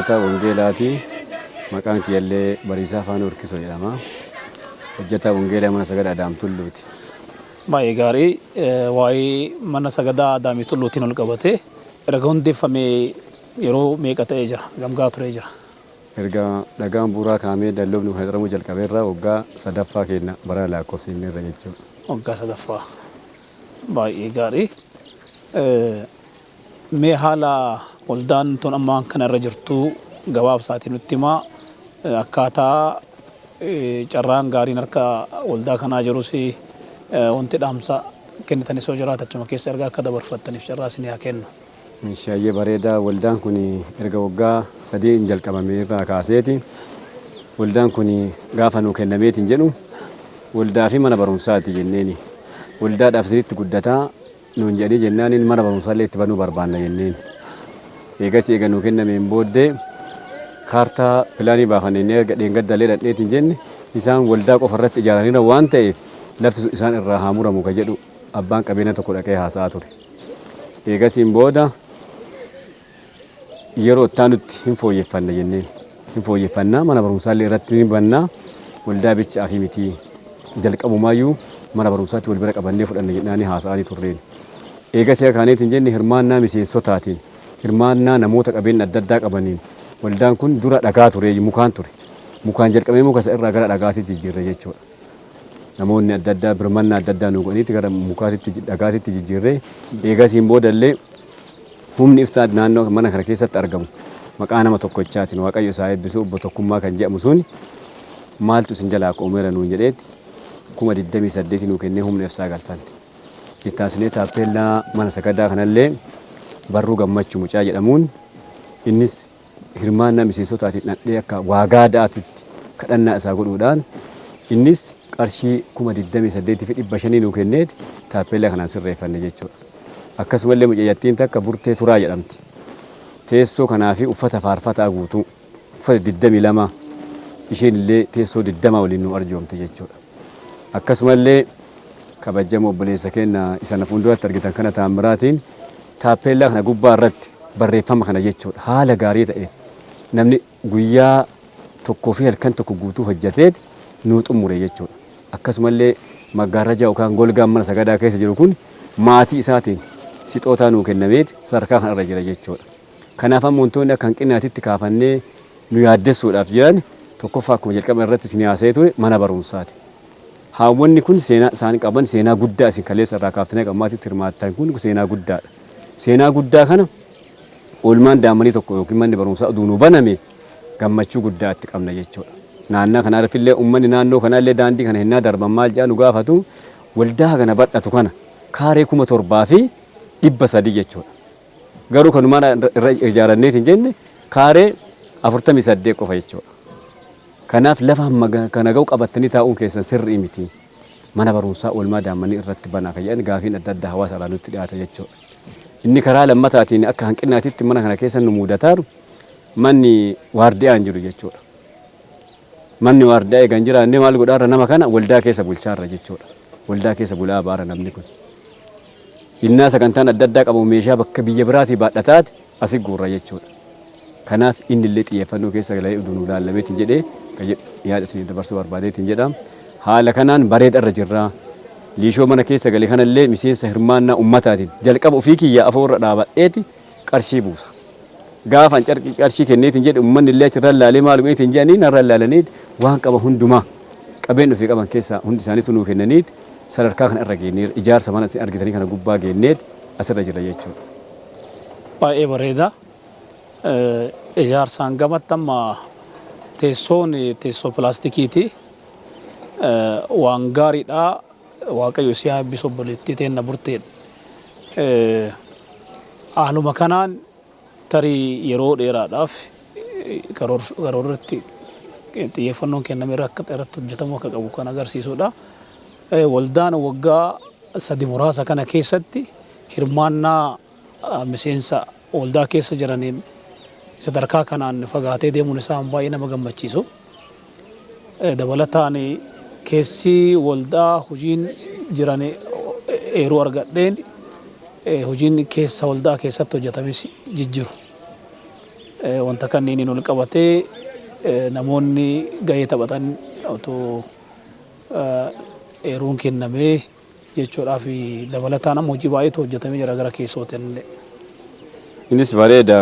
hojjeta wangeelaati. Maqaan kiyyallee Bariisaa Afaan Horkisoo jedhama. Hojjeta wangeelaa mana sagadaa Adaam Tulluuti. Baay'ee gaarii waa'ee mana sagadaa Adaam Tulluutiin ol qabatee erga hundeeffamee yeroo meeqa ta'ee jira? Gamgaa turee jira? Erga dhagaan bu'uuraa kaa'amee dalloofni kan xumuramuu jalqabeerraa waggaa sadaffaa keenya bara lakkoofsineerra jechuudha. Waggaa sadaffaa. Baay'ee gaarii. Mee haala waldaan tun ammaa kanarra jirtu gabaabsaatiin nutti himaa akkaataa carraan gaariin harka waldaa kanaa jirus wanti dhaamsa kennitanii soo jiraata achuma keessa erga akka dabarfattaniif carraa isin haa kennu. Shaayyee bareedaa waldaan kun erga waggaa 3 jalqabamee irraa kaaseeti. Waldaan kun gaafa nuu kennameetiin jedhu waldaa fi mana barumsaati jenneeni. Waldaadhaaf sirriitti guddataa nuun jedhee jennaan mana barumsaallee itti banuu barbaanna jenneen. Eegas eega nuu kennameen booddee kaartaa pilaanii baafannee erga dheengaddalee dhadheetiin jenne isaan waldaa qofa irratti ijaaraniira waan ta'eef lafti isaan irraa haa muramu ka jedhu abbaan qabeenya tokko dhaqee haasa'aa ture. Eegasiin booda yeroo itti nutti hin fooyyeffanna jenneen. Hin fooyyeffannaa mana barumsaallee irratti ni bannaa waldaa bichaa fi miti jalqabumaayyuu mana barumsaatti wal bira qabannee fudhanna jedhaanii haasa'anii turreen. Eegasii akaaneetiin jenne hirmaannaa miseensotaatiin hirmaannaa namoota qabeenya adda addaa qabaniin waldaan kun dura dhagaa ture mukaan ture. Mukaan jalqabee muka isa irraa gara dhagaatitti jijjiirre jechuudha. Namoonni adda addaa birmannaa adda addaa nuuqaniitti gara mukaatitti dhagaatitti jijjiirre. Eegasiin boodallee humni ibsaa naannoo mana kana keessatti argamu maqaa nama tokkochaatiin Waaqayyo isaa eebbisuu obbo Tokkummaa kan jedhamu sun maaltu isin jalaa qoomeera nuun jedheetti 28 nuu kennee humna ibsaa galfanne. Ittaasnee taappellaa mana sagadaa kanallee Barruu Gammachuu Mucaa jedhamuun innis hirmaannaa miseensotaatiin dhadhee akka waagaadhaatitti kadhannaa isaa godhuudhaan innis qarshii 28,500 nuu kenneeti taappellaa kanaan sirreeffanne jechuudha. Akkasumallee mucayyattiin takka Burtee Turaa jedhamti. Teessoo kanaa fi uffata faarfataa guutuu uffata 22 isheen illee teessoo 20 waliin nu arjoomte jechuudha. Akkasumallee kabajamoo obboleessa keenya isa na fuulduratti argitan kana Taammiraatiin taappellaa kana gubbaa irratti barreeffama kana jechuudha. Haala gaarii ta'e namni guyyaa tokkoo fi halkan tokko guutuu hojjeteet nuu xumure jechuudha. Akkasumallee maggaarrajaa yookaan golgaan mana sagadaa keessa jiru kun maatii isaatiin sixootaa nuu kennameet sadarkaa kanarra jira jechuudha. Kanaaf ammoo wantoonni akka hanqinaatitti kaafannee nu yaaddessuudhaaf jiran tokkoffaa akkuma jalqaba irratti isin haasa'ee ture mana barumsaati. Haawwanni kun seenaa isaan qaban seenaa guddaa isin kaleessa irraa kaaftanii qabmaatitti hirmaattan kun seenaa guddaadha. Seenaa guddaa kana oolmaan daammanii tokko yookiin manni barumsaa oduu nu baname gammachuu guddaa itti qabna jechuudha. Naannaa kanaafillee uummanni naannoo kanallee daandii kana hinnaa darban maal jedhan nu gaafatu waldaa kana badhatu kana kaaree 7,300 jechuudha. Garuu kanumaan irra ijaaranneetiin jenne kaaree 48 qofa jechuudha. Kanaaf lafa hamma kana ga'u qabattanii taa'uun keessan sirrii miti. Mana barumsaa oolmaa daammanii irratti banaa kan jedhan gaafiin adda addaa hawaasa irraa nutti dhiyaata jechuudha. Inni karaa lammataatiin akka hanqinaatitti mana kana keessa nu mudataaru manni waardiyaan jiru jechuudha. Manni waardiyaa eegan jiraannee maal godhaarra nama kana waldaa keessa bulchaarra jechuudha. Waldaa keessa bulaa baara namni kun. Innaa sagantaan adda addaa qabu meeshaa bakka biyya biraatii baadhataati asii guurra jechuudha. Kanaaf inni illee xiyyeeffannoo keessa galee uduu nu laallameetiin jedhee yaada isin dabarsuu barbaadeetiin jedha. Haala kanaan bareeda irra jirra. Liishoo mana keessa galee kanallee miseensa hirmaannaa ummataatiin jalqaba ofii kiyyaa afoorra dhaabadheeti qarshii buusa. Gaafa qarshii kenneetiin jedhe uummanni illee achirraan laalee maal godheetiin jedhanii narraan laalaniit waan qaba hundumaa qabeen ofii qaban keessaa hundi isaaniitu nuu kennaniit sadarkaa kana irra geenyeera. Ijaarsa mana isin argitanii kana gubbaa geenneet asirra jira jechuudha. Baay'ee bareeda. Ijaarsaan gamatti amma teessoon teessoo pilaastikiiti. Waan gaariidha. Waaqayyo si haa eebbisu obboleettii teenna Burteedha. Haaluma kanaan tarii yeroo dheeraadhaaf karoorratti xiyyeeffannoon kennameera akka irratti hojjetamu akka qabu kan agarsiisudha. Waldaan waggaa 3 muraasa kana keessatti hirmaannaa miseensa waldaa keessa jiraniin sadarkaa kanaan fagaatee deemuun isaa baay'ee nama gammachiisu. Dabalataan keessi waldaa hojiin jiran eeruu argadheen hojiin keessa waldaa keessatti hojjetames jijjiiru. wanta kanneen ol qabatee namoonni gahee taphatan otoo eeruun kennamee jechuudhaa fi dabalataan amma hojii baay'eetu hojjetamee jira gara keessootiin illee. Innis bareeda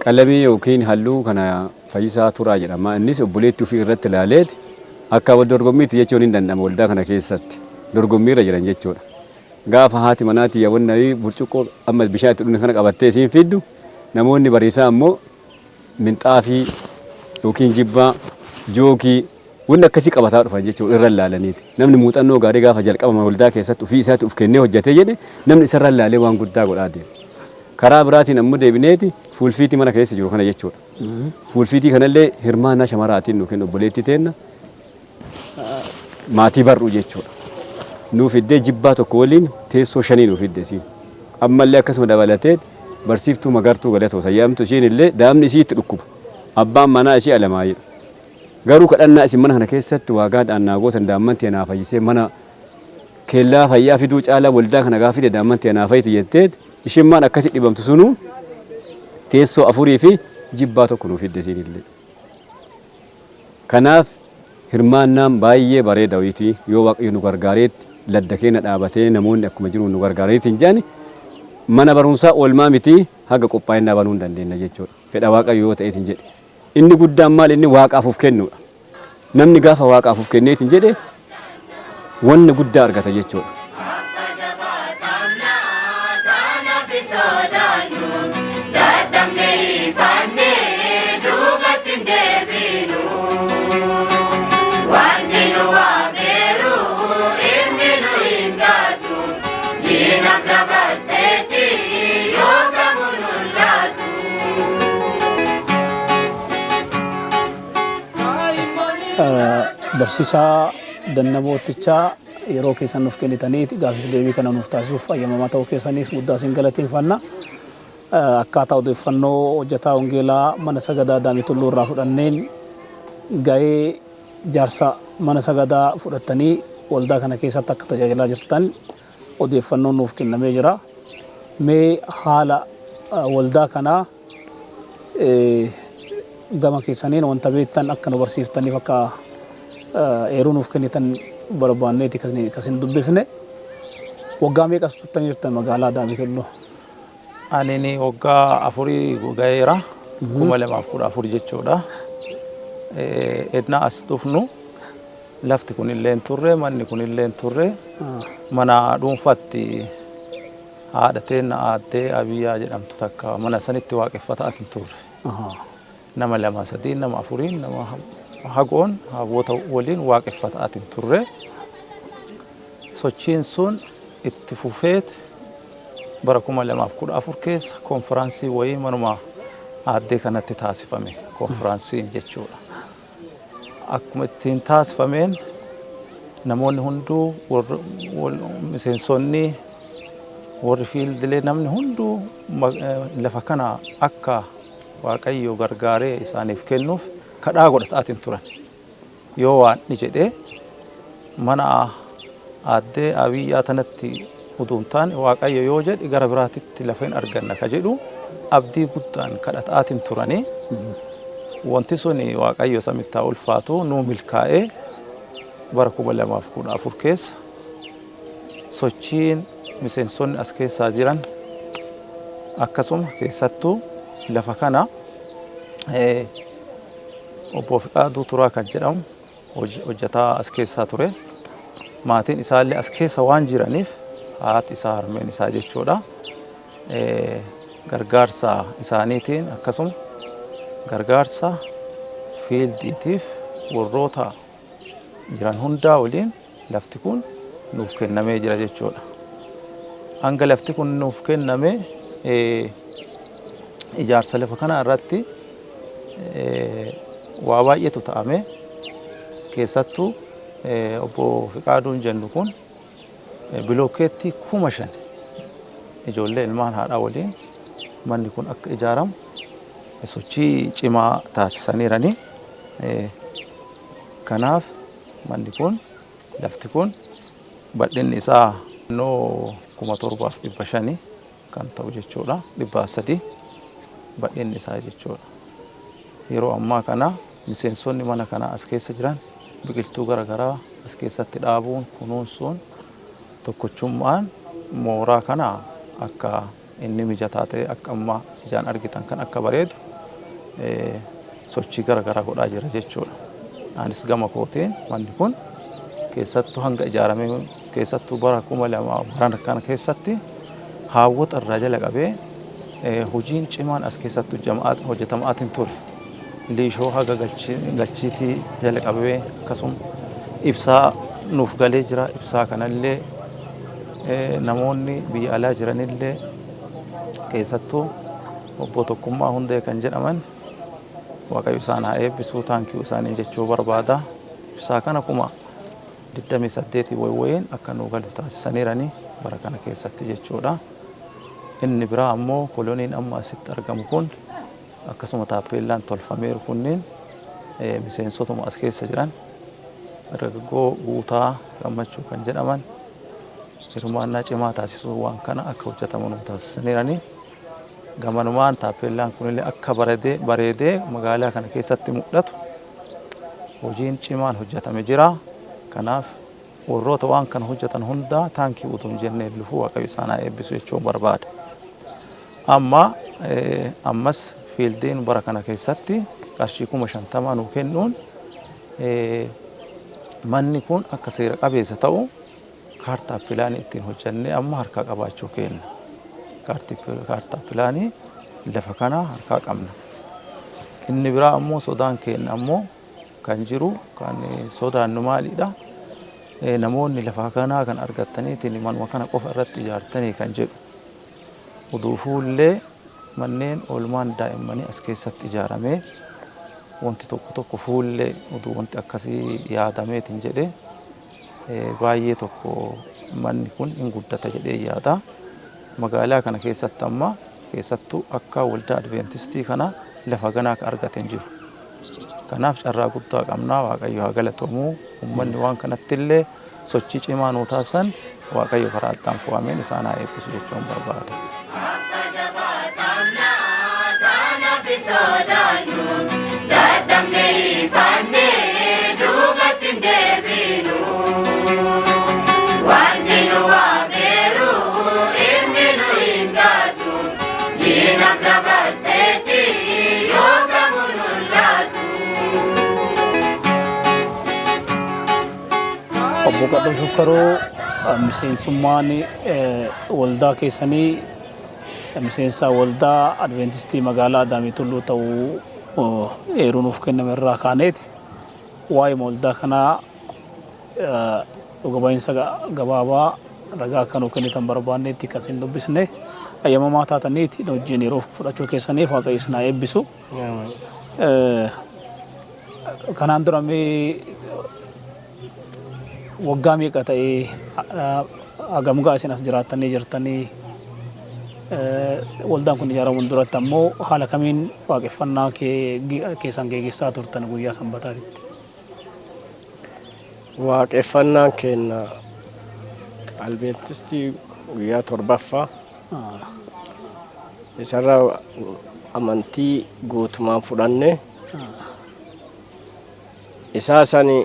qalamii yookiin halluu kana Fayyisaa Turaa jedhama. Innis obboleettii ofii irratti ilaaleeti akka dorgommiitti jechuun hin danda'amu waldaa kana keessatti dorgommiirra jiran jechuudha. Gaafa haati manaatii yaawwannarii burcuqqoo amma bishaan itti dhugne kana qabattee isiin fiddu namoonni bariisaa ammoo minxaafii yookiin jibbaa jookii wanni akkasii qabataa dhufan jechuudha irra ilaalaniiti. Namni muuxannoo gaarii gaafa jalqabama waldaa keessatti ofii isaatti of kennee hojjetee jedhe namni isarra ilaalee waan guddaa godhaa deema. Karaa biraatiin ammoo deebineeti fuulfiitii mana keessa jiru kana jechuudha. Fuulfiitii kanallee hirmaannaa shamarraatiin yookiin obboleettii teenna maatii barruu jechuudha. Nuuf iddee jibbaa tokko waliin teessoo 5 nuuf iddee siin. Ammallee akkasuma dabalatee barsiiftuu magartuu galatoo sayyaamtu ishiin illee daamni isii itti dhukkuba. Abbaan manaa ishii Alamaayidha. Garuu kadhannaa isin mana kana keessatti waagaadhaan naagootan daammantii anaa fayyisee mana keellaa fayyaa fiduu caalaa waldaa kana gaafii daammantii anaa fayyiti jettee ishiin maan akkasi dhibamtu sunu teessoo 4 fi jibbaa tokko nuuf iddee siin illee. Kanaaf hirmaannaan baay'ee bareeda wayitii yoo waaqayyo nu gargaareetti ladda keenya dhaabatee namoonni akkuma jiru nu gargaareetiin jaani mana barumsaa oolmaa miti haga qophaa'inaa banuu hin dandeenya jechuudha. Fedha waaqayyo yoo ta'eetiin jedhe. Inni guddaan maal inni waaqaaf of kennudha. Namni gaafa waaqaaf of kenneetiin jedhe wanna guddaa argata jechuudha. Barsiisaa Dannabootichaa yeroo keessan nuuf kennitaniiti gaafii deebii kana nuuf taasisuuf ayyamamaa ta'uu keessaniif guddaa isin galateeffanna. Akkaataa odeeffannoo hojjetaa wangeelaa mana sagadaa Daamii Tulluu irraa fudhanneen gahee jaarsa mana sagadaa fudhattanii waldaa kana keessatti akka tajaajilaa jirtan odeeffannoon nuuf kennamee jira. Mee haala waldaa kanaa gama keessaniin wanta beektan akka nu barsiiftaniif akka eeruu nuuf kennitan barbaanneeti kasin dubbifne. Waggaa meeqas turtanii jirtan magaalaa Daamii Tulluu? Ani waggaa 4 gaheera 2014 jechuudha. Edna as dhufnu lafti kun illee turre manni kun illee turre mana dhuunfaatti haadha teenna aaddee Abiyyaa jedhamtu takka mana sanitti waaqeffataa turre. Nama 2 3 nama 4 nama hagoon hagoota waliin waaqeffataa turre. Sochiin sun itti fufeet bara 2014 keessa konfiraansii wayii manuma aaddee kanatti taasifame konfiraansiin jechuudha. Akkuma ittiin taasifameen namoonni hunduu miseensonni warri fiildilee namni hunduu lafa kana akka waaqayyo gargaaree isaaniif kennuuf kadhaa godhataatiin turan. Yoo waan ni jedhee mana aaddee Abiyyaa tanatti utuun taane waaqayyo yoo jedhe gara biraatitti lafa hin arganna ka jedhu abdii guddaan kadhataatiin turanii. Wanti suni waaqayyo samitti haa ulfaatu nuu milkaa'ee bara 2014 keessa sochiin miseensonni as keessaa jiran akkasuma keessattuu lafa kana obbo Fiqaaduu Turaa kan jedhamu hojjetaa as keessaa ture. Maatiin isaallee as keessa waan jiraniif haati isaa harmeen isaa jechuudha. Gargaarsa isaaniitiin akkasuma gargaarsa fiildiitiif warroota jiran hundaa waliin lafti kun nuuf kennamee jira jechuudha. Hanga lafti kun nuuf kenname ijaarsa lafa kana irratti waa baay'eetu ta'ame. Keessattuu obbo Fiqaaduun jennu kun bilookeetti 5,000 ijoollee ilmaan haadhaa waliin manni kun akka ijaaramu sochii cimaa taasisaniirani. Kanaaf manni kun lafti kun bal'inni isaa 7,500 kan ta'u jechuudha. 300 bal'inni isaa jechuudha. Yeroo ammaa kana miseensonni mana kana as keessa jiran biqiltuu garaagaraa as keessatti dhaabuun kunuunsuun tokkochummaan mooraa kana akka inni mijataa ta'e akka amma ijaan argitan kan akka bareedu sochii garaagaraa godhaa jira jechuudha. Anis gama kootiin manni kun keessattuu hanga ijaaramee keessattuu bara 2000 bara kana keessatti haawwata irraa jala qabee hojiin cimaan as keessattuu hojjetamaatiin ture. Liishoo haga galchiitii jala qabee akkasuma ibsaa nuuf galee jira. Ibsaa kanallee namoonni biyya alaa jiranillee keessattuu obbo Tokkummaa Hundee kan jedhaman Waaqayyo isaan haa eebbisuu taankii isaanii jechuu barbaada. Ibsaa kana 28 wayiin akka nu galu taasisaniiranii bara kana keessatti jechuudha. Inni biraa ammoo koloniin amma asitti argamu kun akkasuma taappeellaan tolfameeru kunniin miseensotuma as keessa jiran dargaggoo Guutaa Gammachuu kan jedhaman hirmaannaa cimaa taasisuu waan kana akka hojjetamu nu taasisaniiranii. Gamanumaan taappeellaan kunillee akka bareedee magaalaa kana keessatti mul'atu hojiin cimaan hojjetame jira. Kanaaf warroota waan kana hojjetan hunda taankii utuu hin jennee lufuu Waaqayyo isaan haa eebbisu jechuun barbaada. Ammas fiildiin bara kana keessatti qarshii 50,000 nuu kennuun manni kun akka seera qabeessa ta'u kaartaa pilaanii ittiin hojjennee amma harkaa qabaachuu kenna. Kaartaa pilaanii lafa kana harkaa qabna. Inni biraa ammoo sodaan kenna ammoo kan jiru kan sodaannu maalidha? Namoonni lafa kanaa kan argataniitiin manuma kana qofa irratti ijaartanii kan jedhu. Uduufuullee manneen oolmaan daa'immanii as keessatti ijaaramee wanti tokko fuullee uduu wanti akkasii yaadameetiin jedhee baay'ee tokko manni kun hin guddata jedhee yaada. Magaalaa kana keessatti amma keessattuu akka waldaa Adventistii kana lafa ganaa ka argateen jiru. Kanaaf carraa guddaa qabnaa. Waaqayyo haa galatoomuu. Uummanni waan kanatti illee sochii cimaa nuu taasisan Waaqayyo karaa itti fo'ameen isaan haa eebbisu jechuun barbaada. Obbo Qadhoo Shukkaroo miseensummaan waldaa keessanii miseensa waldaa Adventistii magaalaa Adaamii Tulluu ta'uu eeruu nuuf kenname irraa kaaneeti waa'ee waldaa kanaa dhuga ba'iinsa gabaabaa ragaa akka nuu kennitan barbaanneetti kan isin dubbisne ayyamamaa taataniiti wajjin yeroo fudhachuu keessaniif Waaqayyo isin haa eebbisu. Kanaan dura waggaa meeqa ta'ee hagamgaa isin as jiraattanii jirtanii waldaan kun ijaaramuun duratti ammoo haala kamiin waaqeffannaa keessan geggeessaa turtan guyyaa sanbataatitti? Waaqeffannaan keenya Adventistii guyyaa 7ffaa isarraa amantii guutumaan fudhanne isaa sani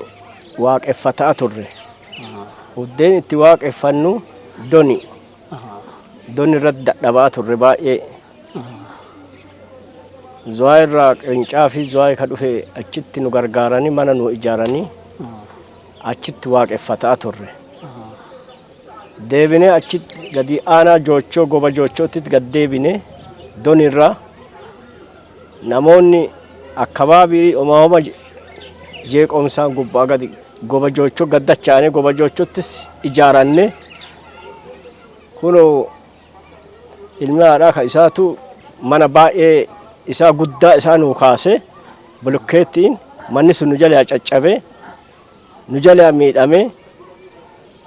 waaqeffataa turre. Buddeen itti waaqeffannu doni irratti dadhabaa turre baay'ee. Zuwaa irraa qincaa fi zuwaa ka dhufe achitti nu gargaaranii mana nu ijaaranii achitti waaqeffataa turre. Deebinee achitti gadi aanaa joochoo goba joochootti gad deebinee doni irraa namoonni akkabaabii omaama jeeqomsaan gubbaa gadi goba joochoo gaddachaane goba joochottis ijaaranne kuno ilmi haadhaa ka isaatu mana baay'ee isaa guddaa isaa nuu kaase bulukkeettiin manni sun nu jalaa caccabe nu jalaa miidhame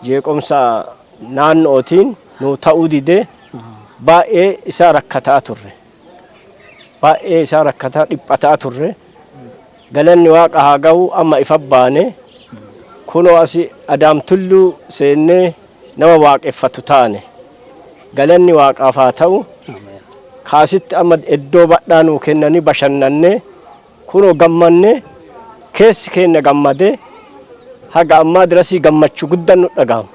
jeeqomsa naannootiin nu ta'uu didee baay'ee isaa rakkataa turre baay'ee isaa rakkataa dhiphataa turre galanni waaqa haa ga'u amma ifa baane kuno asi Adaam Tulluu seennee nama waaqeffatu taane galanni waaqaaf haa ta'u kaasitti amma iddoo badhaa nuu kennanii bashannanne kunoo gammanne keessi keenya gammadee haga ammaa dirasii gammachuu guddaan nu dhagahama.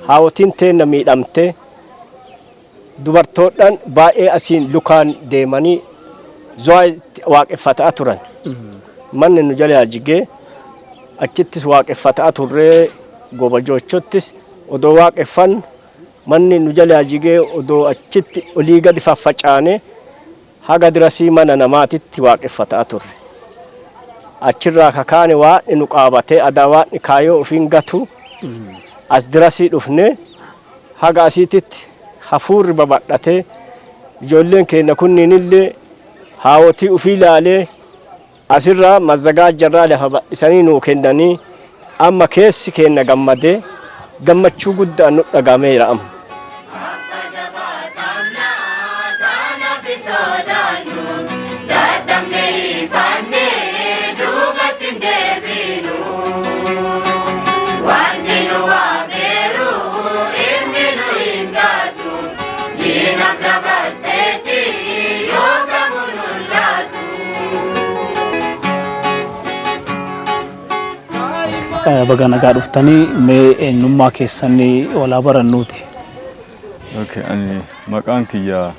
Haawwatiin teenna miidhamtee dubartoodhaan baay'ee asiin lukaan deemanii zuwaa waaqeffataa turan. Manni nu jala jigee achittis waaqeffataa turree gobajoochottis odoo waaqeffan manni nu jala jigee odoo achitti olii gadi faffacaane haga dirasii mana namaatitti waaqeffataa turre. Achirraa kakaane waaqni nu qaabatee adaa waaqni kaayoo ofiin gatu as dirasii dhufne haga asiititti hafuurri babadhatee ijoolleen keenya kunniinillee haawwatii ofii ilaalee asirraa mazzagaajjarraa lafa bal'isanii nuu kennanii amma keessi keenya gammadee gammachuu guddaan nu dhagameera amma. Baga nagaa dhuftanii mee eenyummaa keessanii walaa barannuuti. Okay, ani maqaan kiyya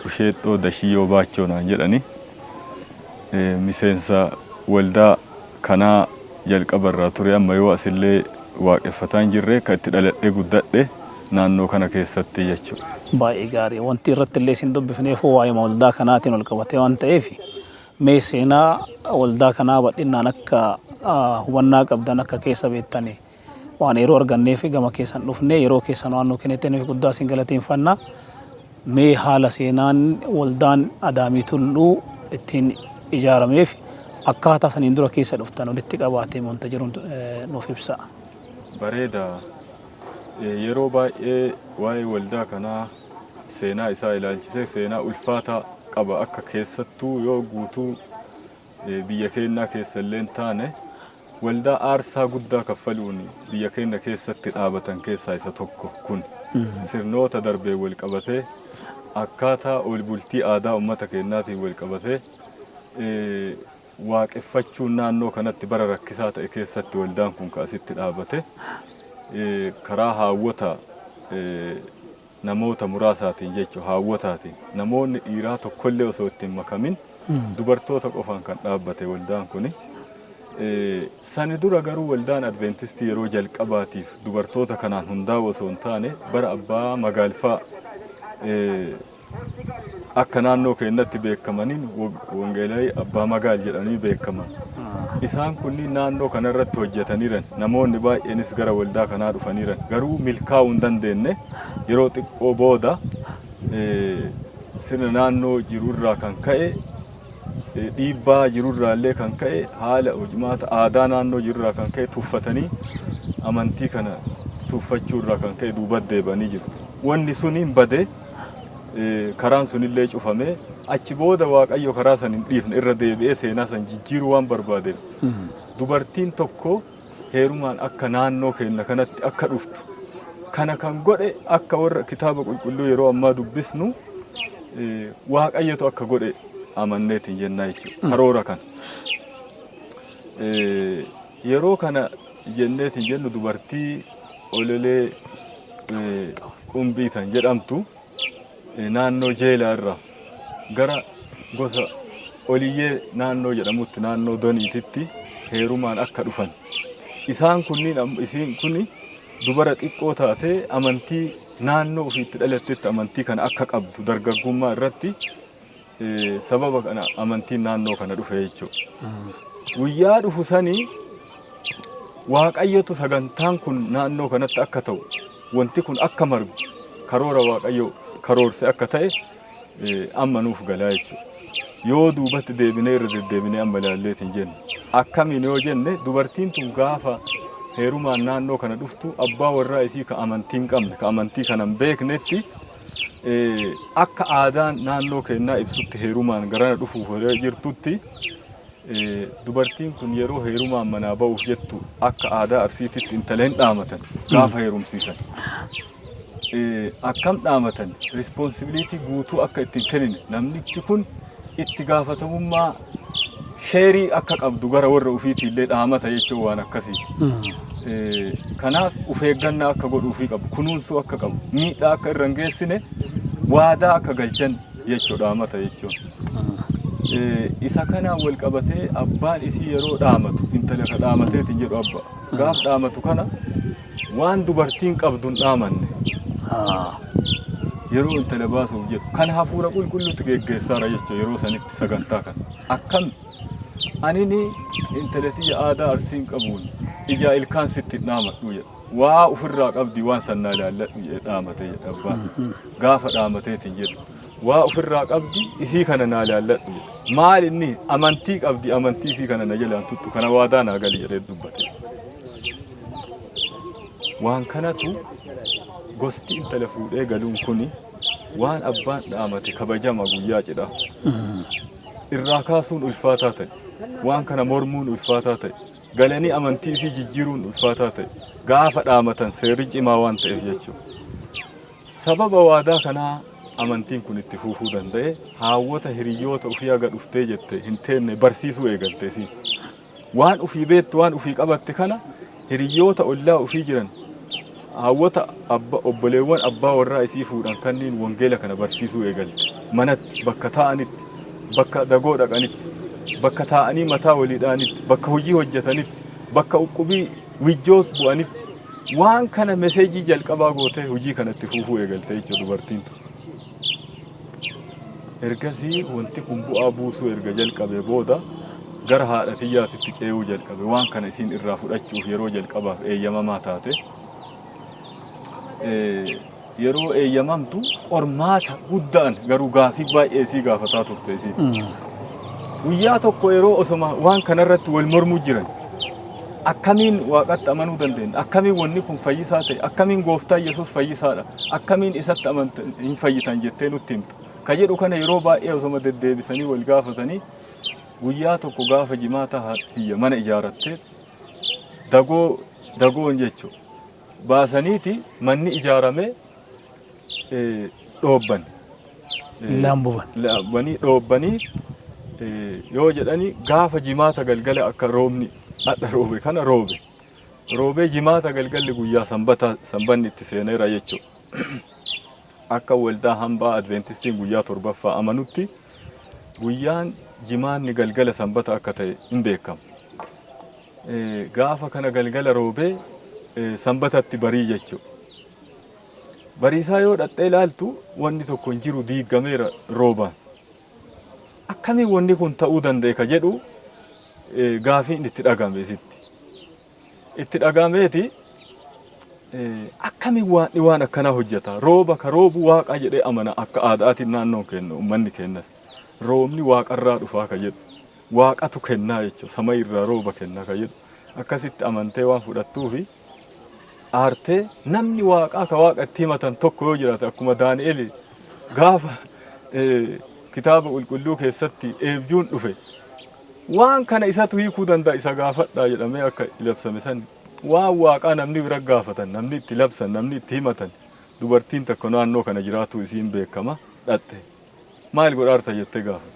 Usheexxoo Dashiyyoo Baachoo naan jedhani. Miseensa waldaa kanaa jalqabarraa ture amma yoo asillee waaqeffataa hin jirre kan itti dhaladhee guddadhe naannoo kana keessatti jechuudha. Baay'ee gaarii. Wanti irratti illee isin dubbifneef waa'ee waldaa kanaatiin wal qabatee waan ta'eef mee seenaa waldaa kanaa bal'inaan akka hubannaa qabdan akka keessa beektanii waan yeroo arganneef gama keessan dhufne yeroo keessan waan nu kennitaniif guddaa isin galateeffanna. Mee haala seenaan waldaan Adaamii Tulluu ittiin ijaarameef akkaataa saniin dura keessa dhuftan walitti qabaatee wanta jiruun nuuf ibsa. Bareeda. Yeroo baay'ee waa'ee waldaa kanaa seenaa isaa ilaalchisee seenaa ulfaataa qaba akka keessattuu yoo guutuu biyya keenya keessa illee taane waldaa aarsaa guddaa kaffaluun biyya keenya keessatti dhaabatan keessaa isa tokko kun sirnoota darbee wal qabatee akkaataa ol bultii aadaa uummata keenyaatiin wal qabatee waaqeffachuun naannoo kanatti bara rakkisaa ta'e keessatti waldaan kun kaasitti dhaabate karaa haawwata namoota muraasaatiin jechuun haawwataatiin namoonni dhiiraa tokkollee osoo ittiin makamin dubartoota qofaan kan dhaabbate waldaan kuni. Sani dura garuu waldaan Adventistii yeroo jalqabaatiif dubartoota kanaan hundaa'u osoo hin taane bara abbaa magaalfaa akka naannoo keenyatti beekamaniin wangeelaa abbaa magaal jedhanii beekaman. Isaan kunniin naannoo kanarratti hojjetaniiran namoonni baay'eenis gara waldaa kanaa dhufaniiran garuu milkaa'uu hin dandeenye yeroo xiqqoo booda sirna naannoo jirurraa kan ka'e dhiibbaa jirurraallee kan ka'e haala hojimaata aadaa naannoo jirurraa kan ka'e tuffatanii amantii kana tuffachuurraa kan ka'e duubatti deebanii jiru. Wanni suniin badee karaan sunillee cufamee achi booda Waaqayyo karaa san hin dhiifne irra deebi'ee seenaa san jijjiiruu waan barbaadeef dubartiin tokko heerumaan akka naannoo keenya kanatti akka dhuftu kana kan godhe akka warra kitaaba qulqulluu yeroo ammaa dubbisnu Waaqayyotu akka godhe amanneetiin jennaa jechuudha karoora kana. Yeroo kana jenneetiin jennu dubartii ololee qumbiitan jedhamtu naannoo jeelaa irraa gara gosa oliyyee naannoo jedhamutti naannoo doniititti heerumaan akka dhufan. Isaan kunniin isiin kuni dubara xiqqoo taatee amantii naannoo ofiitti dhalattetti amantii kana akka qabdu dargaggummaa irratti sababa kana amantiin naannoo kana dhufe jechuudha. Guyyaa dhufu sanii Waaqayyotu sagantaan kun naannoo kanatti akka ta'u wanti kun akka margu karoora Waaqayyo karoorse akka ta'e amma nuuf galaa jechuudha. Yoo duubatti deebinee irra deddeebinee amma ilaalleetiin jennu akkamiin yoo jenne dubartiin tun gaafa heerumaan naannoo kana dhuftu abbaa warraa isii ka amantii hin qabne ka amantii kana hin beeknetti akka aadaan naannoo keenyaa ibsutti heerumaan garana dhufuuf jirtutti dubartiin kun yeroo heerumaan manaa ba'uuf jettu akka aadaa arsiititti intala hin dhaamatan gaafa heerumsiisan. akkam dhaamatan responsibility guutuu akka ittiin kennine namnichi kun itti gaafatamummaa sheerii akka qabdu gara warra ofiitii illee dhaamata jechuun waan akkasii. Kanaaf of eeggannaa akka godhuufii qabu kunuunsuu akka qabu miidhaa akka irra hin geessine waadaa akka galchan jechuudha dhaamata jechuun. Isa kanaan wal qabatee abbaan isii yeroo dhaamatu intala ka dhaamateetiin jedhu abba gaaf dhaamatu kana waan dubartiin qabduun dhaamanne yeroo intala baasuuf jedhu kan hafuura qulqulluutti geggeessaara jechuudha yeroo sanitti sagantaa kana akkam anini intalati aadaa arsiin qabuun ija ilkaan sitti dhaamadhu jedha waa ofirraa qabdi waan sannaa ilaalladhu jedhe dhaamate jedha abbaan gaafa dhaamateetiin jedhu waa ofirraa qabdi isii kana naa ilaalladhu jedha maal inni amantii qabdi amantii isii kana na jalaan tuttu kana waadaa naa gali jedhee dubbate waan kanatu gosti intala fuudhee galuun kuni waan abbaan dhaamate kabajama guyyaa cidha irraa kaasuun ulfaataa ta'e waan kana mormuun ulfaataa ta'e galanii amantii isii jijjiiruun ulfaataa ta'e gaafa dhaamatan seerri cimaa waan ta'eef jechuudha. Sababa waadaa kanaa amantiin kun itti fufuu danda'e haawwata hiriyyoota ofii aga dhuftee jette hin teenne barsiisuu eegalte si waan ofii beektu waan ofii qabatte kana hiriyyoota ollaa ofii jiran haawwata obboleewwan abbaa warraa isii fuudhan kanneen wangeela kana barsiisuu eegalte manatti bakka taa'anitti bakka dagoo dhaqanitti bakka taa'anii mataa waliidhaanitti bakka hojii hojjetanitti bakka uqubii wijjoo bu'anitti waan kana meseejii jalqabaa gootee hojii kanatti fufuu eegalte jechuudha dubartiin tun. Ergasii wanti kun bu'aa buusuu erga jalqabee booda gara haadha xiyyaatitti ce'uu jalqabe waan kana isiin irraa fudhachuuf yeroo jalqabaaf eeyyamamaa taate. Yeroo eeyyamamtu qormaata guddaan garuu gaafii baay'ee isii gaafataa turte isii. Guyyaa tokko yeroo osoma waan kanarratti wal mormuu jiran akkamiin waaqatti amanuu dandeenya akkamiin wanni kun fayyisaa ta'e akkamiin gooftaa Yesuus fayyisaadha akkamiin isatti amantan hin fayyitan jettee nutti himtu. Ka jedhu kana yeroo baay'ee osoma deddeebisanii wal gaafatanii guyyaa tokko gaafa jimaata haatiyya mana ijaarattee dagoon jechuudha. Baasaniiti manni ijaaramee dhoobban. Lambanii dhoobbanii yoo jedhani gaafa jimaata galgala akka roobni adda roobe kana roobe. Roobee jimaata galgalli guyyaa sanbanni itti seeneera jechuudha. Akka waldaa hambaa adventistiin guyyaa torbaffaa amanutti guyyaan jimaanni galgala sanbata akka ta'e hin beekamu. Gaafa kana galgala roobee sanbatatti barii jechuudha. Bariisaa yoo dhattee ilaaltu wanni tokko hin jiru diigameera roobaan. Akkamiin wanni kun ta'uu danda'e ka jedhu gaafiin itti dhagame sitti. Itti dhagameeti akkamiin waan akkanaa hojjeta rooba ka roobu waaqa jedhee amana akka aadaatiin naannoon kennu uummanni kennas. Roobni waaqarraa dhufaa ka jedhu waaqatu kennaa jechuudha sama irraa rooba kennaa ka jedhu akkasitti amantee waan fudhattuufi aartee namni waaqaa ka waaqa itti himatan tokko yoo jiraate akkuma Daani'el gaafa kitaaba qulqulluu keessatti eebjuun dhufe waan kana isatu hiikuu danda'a isa gaafadhaa jedhamee akka labsame san waan waaqaa namni bira gaafatan namni itti labsan namni itti himatan dubartiin tokko naannoo kana jiraatu isiin beekama dhatte maal godhaarta jettee gaafa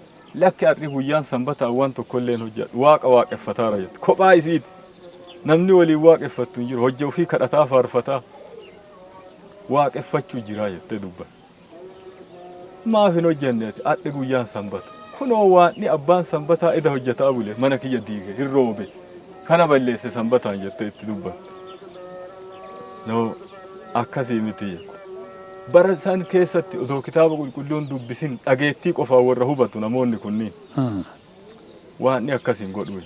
lakki adri guyyaan sanbataa waan tokkolleen hojjedhu waaqa waaqeffataara jette kophaa isiiti namni waliin waaqeffattu hin jiru hojja ofii kadhataa faarfataa waaqeffachuu jira jettee dubban maaf hin hojjenne adri guyyaan sanbata kunoo waanni abbaan sanbataa eda hojjetaa bule mana kiyya diige hin roobe kana balleesse sanbataan jettee itti dubban no akkasii miti bara san keessatti osoo kitaaba qulqulluun dubbisin dhageettii qofaa warra hubatu namoonni kunniin waanni akkasiin godhu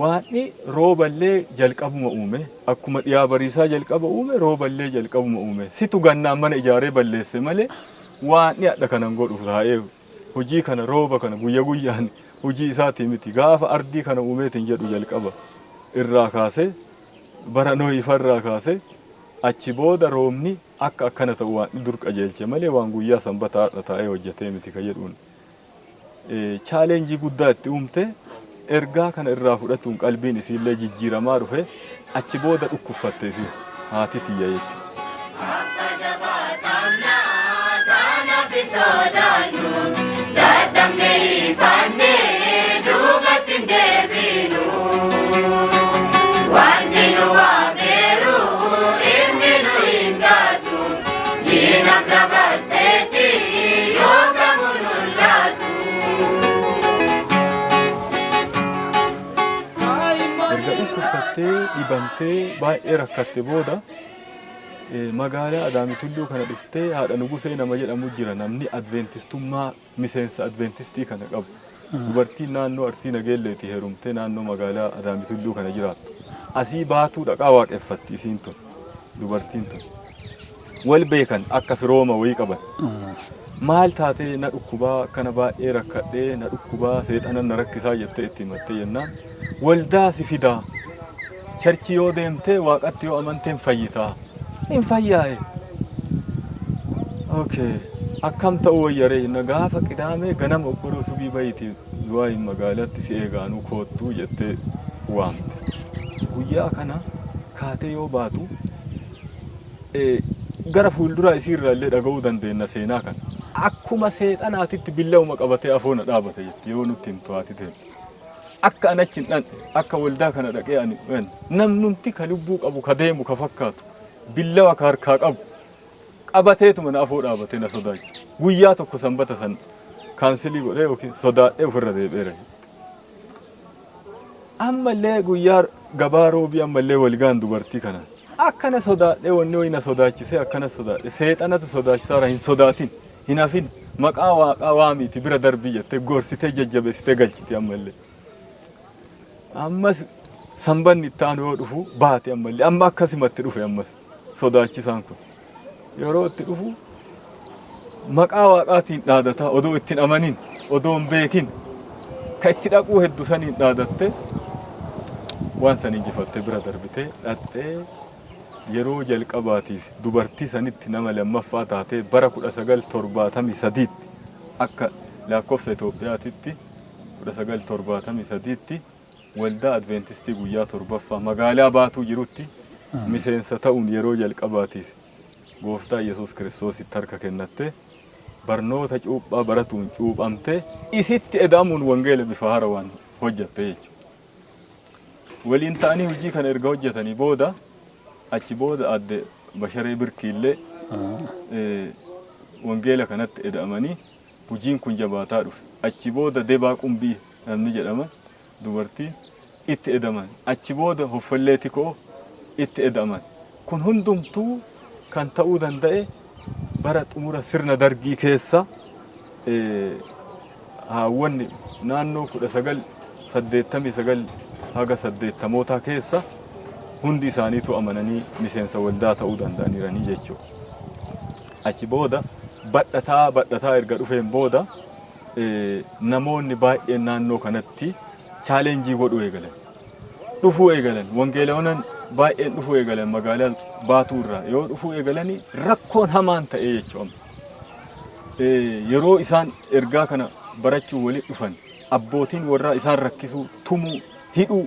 waanni rooballee jalqabuma uume akkuma dhiyaa bariisaa jalqaba uume rooballee jalqabuma uume situ gannaan mana ijaaree balleesse malee waanni adda kanan godhu taa'ee hojii kana rooba kana guyya guyyaan hojii isaatii miti gaafa ardii kana uumeetiin jedhu jalqaba irraa kaasee bara nooyifarraa kaasee achi booda roobni akka akkana ta'u waan dur qajeelche malee waan guyyaa sanbataa taa'ee hojjetee miti ka jedhuun chaalenjii guddaa itti uumte ergaa kana irraa fudhatuun qalbiin isiillee jijjiiramaa dhufe achi booda dhukkuffatte isii haati tiyya jechuudha. dhibamtee baay'ee rakkatte booda magaalaa Adaamii Tulluu kana dhuftee haadha Nugusee nama jedhamu jira namni adventistummaa miseensa adventistii kana qabu. Dubartiin naannoo Arsii Nageelleetii heerumtee naannoo magaalaa Adaamii Tulluu kana jiraattu. Asii baatuu dhaqaa waaqeffatti isiin tun dubartiin tun. Wal beekan akka firooma wayii qaban. Maal taatee na dhukkubaa kana baay'ee rakkadhee na dhukkubaa seexana na rakkisaa jettee itti himattee jennaan waldaa si fidaa. Charchi yoo deemtee waaqatti yoo amanteen fayyitaa. Hin fayyaa'e. Okay. Akkam ta'uu wayyaree na gaafa qidaamee ganama obboroo subii bayitii du'aayin magaalaatti si eegaanuu koottuu jettee waamte. Guyyaa kana kaatee yoo baatu gara fuulduraa isiirraallee dhaga'uu dandeenya seenaa kana. Akkuma seexanaatitti billawuma qabatee afoona dhaabate jetti yoo nutti hin to'ati ta'e. Akka anachi hin dhandhe akka waldaa kana dhaqee ani namnumti ka lubbuu qabu ka deemu ka fakkaatu billawa ka harkaa qabu qabateetuma na afoo dhaabate na sodaache. Guyyaa tokko sanbata san kaansilii godhee yookiin sodaadhee ofirra deebi'eera. Ammallee guyyaa gabaa roobii ammallee walgaan dubartii kana akkana sodaadhee wanni wayii na sodaachisee akkana sodaadhe seexanatu sodaachisaara hin sodaatin hin hafin maqaa waaqaa waamiiti bira darbii jettee gorsitee jajjabeessitee galchiti ammallee. Ammas sanbanni itti aanu yoo dhufu baate ammallee amma akkasumatti dhufe ammas sodaachisaan kun yeroo itti dhufu maqaa waaqaatiin dhaadataa odoo ittiin amanin odoo hin beekin ka itti dhaquu hedduu saniin dhaadatte waan san injifattee bira darbitee dhattee yeroo jalqabaatiif dubartii sanitti nama lammaffaa taatee bara 1973 akka lakkoofsa Itoophiyaatitti 1973 waldaa adventistii guyyaa torbaffaa magaalaa baatuu jirutti miseensa ta'uun yeroo jalqabaatiif gooftaa Yesuus Kiristoositti harka kennatte barnoota cuuphaa baratuun cuuphamte isitti edaamuun wangeela bifa haarawaan hojjatte jechuudha. Waliin ta'anii hojii kana erga hojjetanii booda achi booda adde Basharee Birkiillee wangeela kanatti eda'amanii hojiin kun jabaataa dhufe. Achi booda Debaa Qumbii namni jedhama dubartii itti edaman. Achi booda Hoffallee Tikoo itti edaman. Kun hundumtuu kan ta'uu danda'e bara xumura sirna dargii keessa haawwanni naannoo 1989 haga 80mootaa keessa hundi isaaniitu amananii miseensa waldaa ta'uu danda'aniiranii jechuudha. Achi booda badhataa erga dhufeen booda namoonni baay'een naannoo kanatti chaalenjii godhuu eegalan. Dhufuu eegalan wangeelawwan baay'een dhufuu eegalan magaalaa baatuu irraa yoo dhufuu eegalanii rakkoon hamaan ta'ee jechuudha. Yeroo isaan ergaa kana barachuu walitti dhufan abbootiin warraa isaan rakkisuu tumuu hidhuu